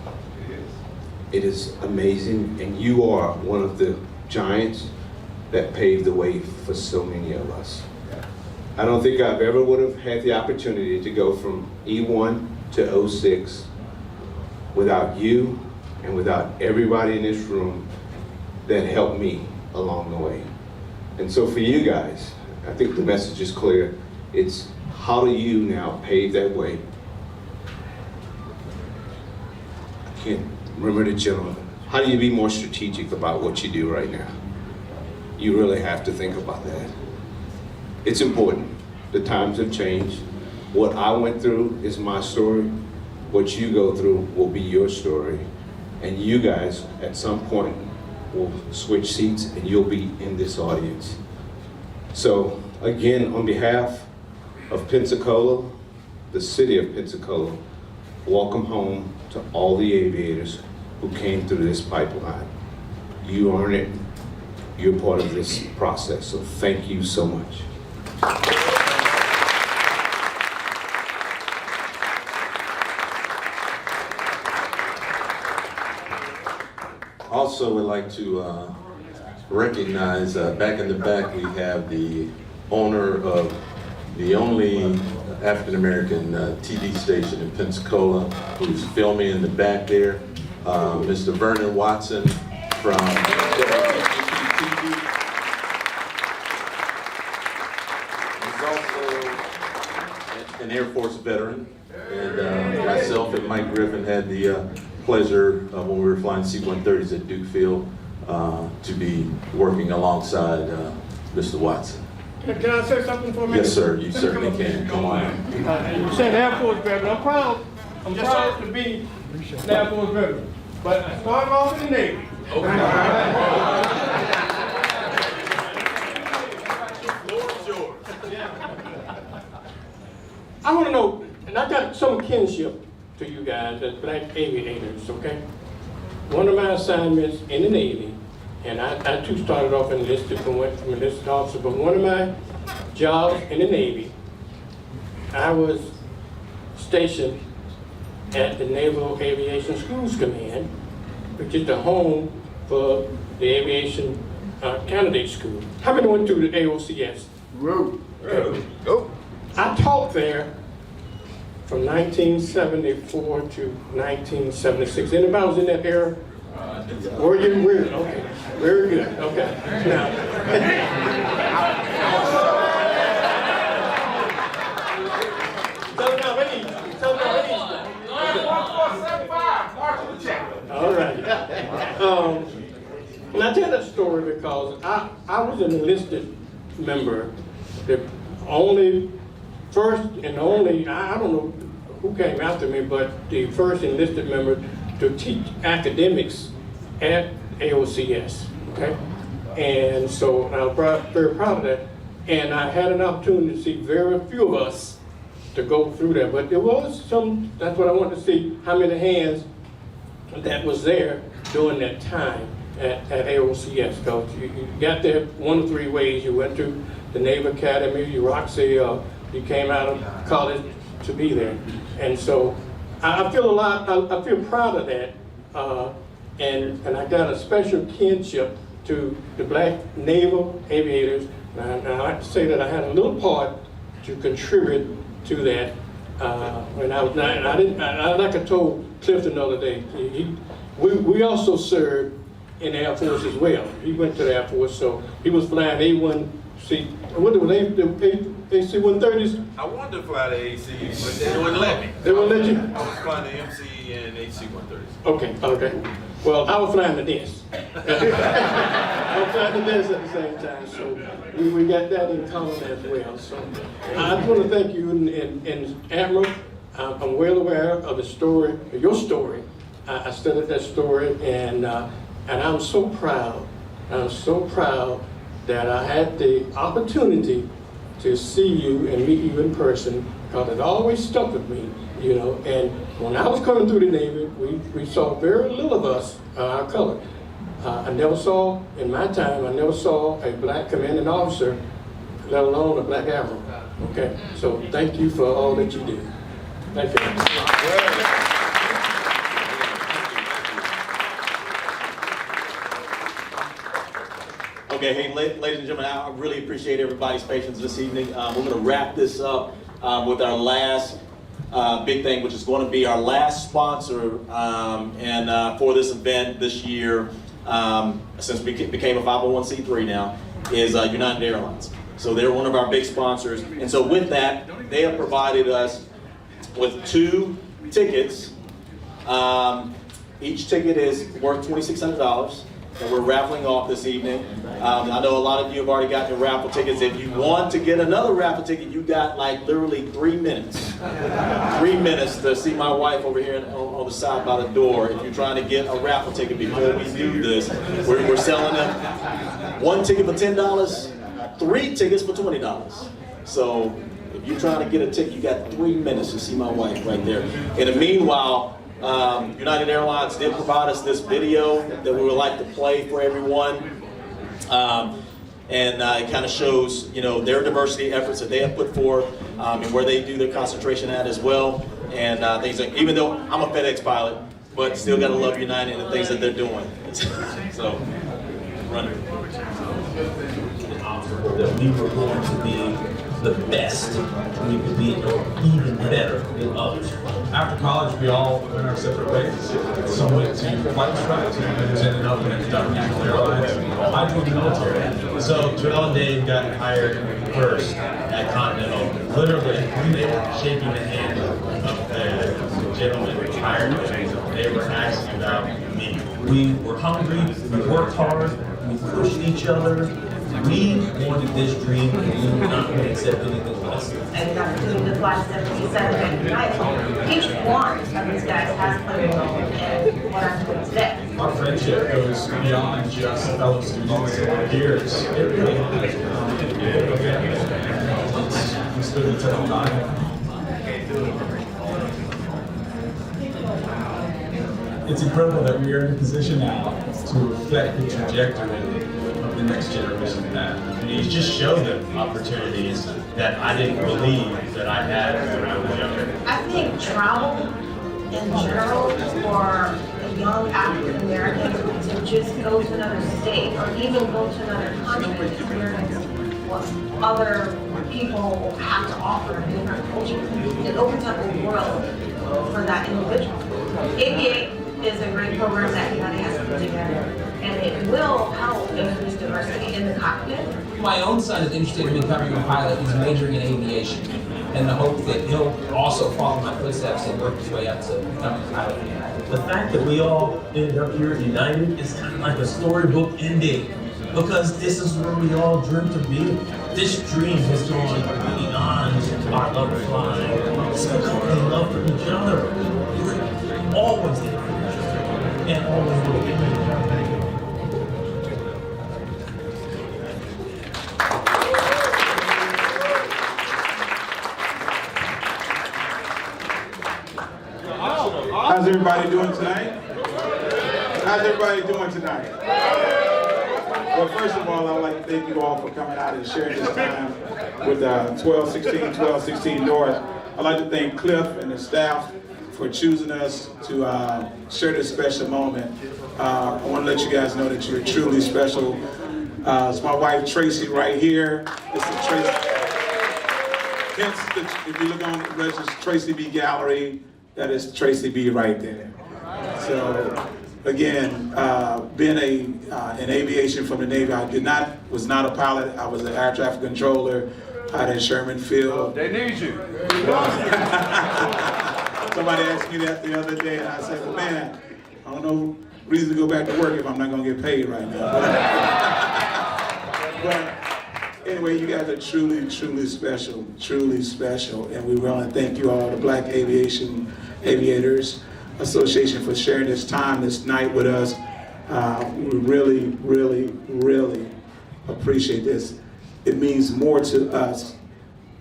It is amazing, and you are one of the giants that paved the way for so many of us. I don't think I've ever would have had the opportunity to go from E1 to 06 without you and without everybody in this room that helped me along the way. And so for you guys, I think the message is clear. It's how do you now pave that way? I can't remember the gentleman. how do you be more strategic about what you do right now? You really have to think about that. It's important. The times have changed. What I went through is my story. What you go through will be your story. And you guys, at some point, will switch seats and you'll be in this audience. So, again, on behalf of Pensacola, the city of Pensacola, welcome home to all the aviators who came through this pipeline. You earn it. You're part of this process. So thank you so much. Also would like to recognize, back in the back, we have the owner of the only African-American TV station in Pensacola, who's filming in the back there, Mr. Vernon Watson from WBQP TV. He's also an Air Force veteran, and myself and Mike Griffin had the pleasure when we were flying C-130s at Duke Field to be working alongside Mr. Watson. Can I say something for a minute? Yes, sir, you certainly can. Come on. You said Air Force veteran. I'm proud to be an Air Force veteran. But I started off in the Navy. I want to know, and I got some kinship to you guys as black aviators, okay? One of my assignments in the Navy, and I too started off enlisted and went from enlisted officer, but one of my jobs in the Navy, I was stationed at the Naval Aviation Schools Command, which is the home for the Aviation Candidate School. How many went through the AOCS? Okay. I taught there from 1974 to 1976. Anybody was in that era? Were you? Okay. Very good. Okay. Now, all right. And I tell that story because I was an enlisted member, the first and only, I don't know who came after me, but the first enlisted member to teach academics at AOCS, okay? And so I was very proud of that. And I had an opportunity to see very few of us to go through that, but there was some, that's what I wanted to see, how many hands that was there during that time at AOCS. Because you got there one of three ways. You went to the Naval Academy, you you came out of college to be there. And so I feel I feel proud of that. And I got a special kinship to the black naval aviators. And I like to say that I had a little part to contribute to that when I was 9. Like I told Clifton the other day, we also served in the Air Force as well. He went to the Air Force, so he was flying A1C. What were they? The AC-130s? I wanted to fly the AC, but they wouldn't let me. They wouldn't let you? I was flying the MC and AC-130s. Okay. Well, I was flying the desk. I was flying the desk at the same time, so we got that in common as well. So I just want to thank you, and Admiral, I'm well aware of the story, your story. I studied that story, and I'm so proud. I'm so proud that I had the opportunity to see you and meet you in person, because it always stuck with me, you know. And when I was coming through the Navy, we saw very little of us, our color. In my time, I never saw a black commanding officer, let alone a black admiral. Okay, so thank you for all that you do. Thank you. Okay, hey, ladies and gentlemen, I really appreciate everybody's patience this evening. We're going to wrap this up with our last big thing, which is going to be our last sponsor for this event this year, since we became a 501c3 now, is United Airlines. So they're one of our big sponsors. And so with that, they have provided us with 2 tickets. Each ticket is worth $2,600 that we're raffling off this evening. I know a lot of you have already got your raffle tickets. If you want to get another raffle ticket, you got like literally 3 minutes. 3 minutes to see my wife over here on the side by the door. If you're trying to get a raffle ticket before we do this, we're selling them 1 ticket for $10, 3 tickets for $20. So if you're trying to get a ticket, you got 3 minutes to see my wife right there. In the meanwhile, United Airlines did provide us this video that we would like to play for everyone. It kind of shows, their diversity efforts that they have put forth and where they do their concentration at as well. And things like, even though I'm a FedEx pilot, but still got to love United and the things that they're doing. So, run it. That we were going to be the best, we could be even better than others. After college, we all went our separate ways. Some went to flight instructors, others ended up with Naval Airlines. I joined the military. So Joel and Dave got hired first at Continental. Literally, they were shaking the hand of the gentleman who hired them. They were asking about me. We were hungry, we worked hard, we pushed each other. We wanted this dream and we were not going to accept anything less. And got to fly 77 at United. Each one of these guys has played a role in what I'm doing today. Our friendship goes beyond just fellow students or peers. It really has. We stood the test of time. It's incredible that we are in a position now to reflect the trajectory of the next generation path. And he's just showed them opportunities that I didn't believe that I had when I was younger. I think travel in general for a young African American to just go to another state or even go to another country and experience what other people have to offer in different cultures. It opens up a world for that individual. Aviate is a great program that United has put together, and it will help increase diversity in the cockpit. My own son is interested in becoming a pilot. He's majoring in aviation, and the hope that he'll also follow my footsteps and work his way up to becoming a pilot. The fact that we all ended up here at United is kind of like a storybook ending, because this is where we all dreamt of being. This dream has gone beyond our love of flying. It's become a love for each other. We're always there for each other, and always will be. How's everybody doing tonight? How's everybody doing tonight? Well, first of all, I'd like to thank you all for coming out and sharing this time with 1216 North. I'd like to thank Cliff and the staff for choosing us to share this special moment. I want to let you guys know that you're truly special. It's my wife Tracy right here. This is Tracy. Hence, if you look on the register, Tracy B Gallery, that is Tracy B right there. So again, being in aviation from the Navy, I was not a pilot. I was an air traffic controller out in Sherman Field. They need you. Somebody asked me that the other day, and I said, well, man, I don't know reason to go back to work if I'm not going to get paid right now. But anyway, you guys are truly, truly special, and we want to thank you all, the Black Aviators Association, for sharing this time, this night with us. We really, really, really appreciate this. It means more to us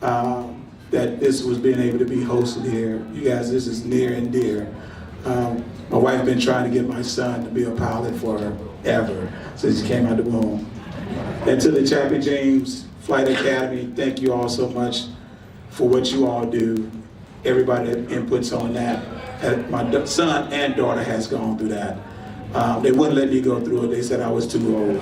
that this was being able to be hosted here. You guys, this is near and dear. My wife been trying to get my son to be a pilot forever since he came out the womb. And to the Chappie James Flight Academy, thank you all so much for what you all do. Everybody that inputs on that. My son and daughter has gone through that. They wouldn't let me go through it. They said I was too old.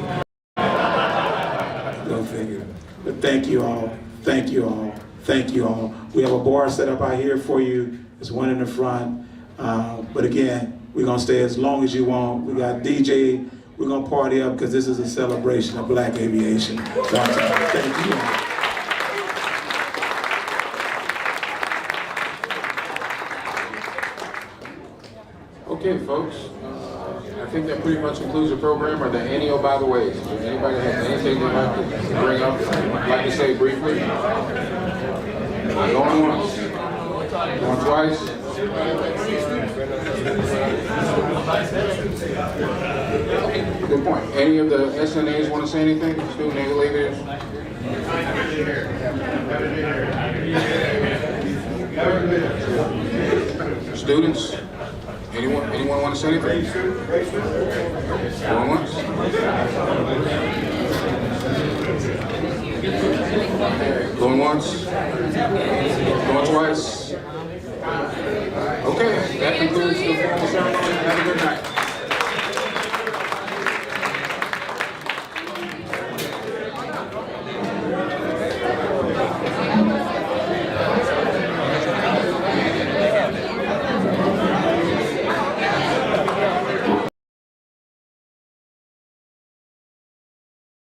Go figure. But thank you all. Thank you all. Thank you all. We have a bar set up out here for you. There's one in the front. But again, we're going to stay as long as you want. We got DJ. We're going to party up because this is a celebration of Black aviation. So thank you all. Okay, folks, think that pretty much concludes the program. Are there any by the ways? Anybody have anything they'd like to bring up, like to say briefly? Going once, going twice. Good point. Any of the SNAs want to say anything? Student Naval Aviators? Students? Anyone want to say anything? Going once? Going once? Going twice? Okay, that concludes the formal ceremony. Have a good night.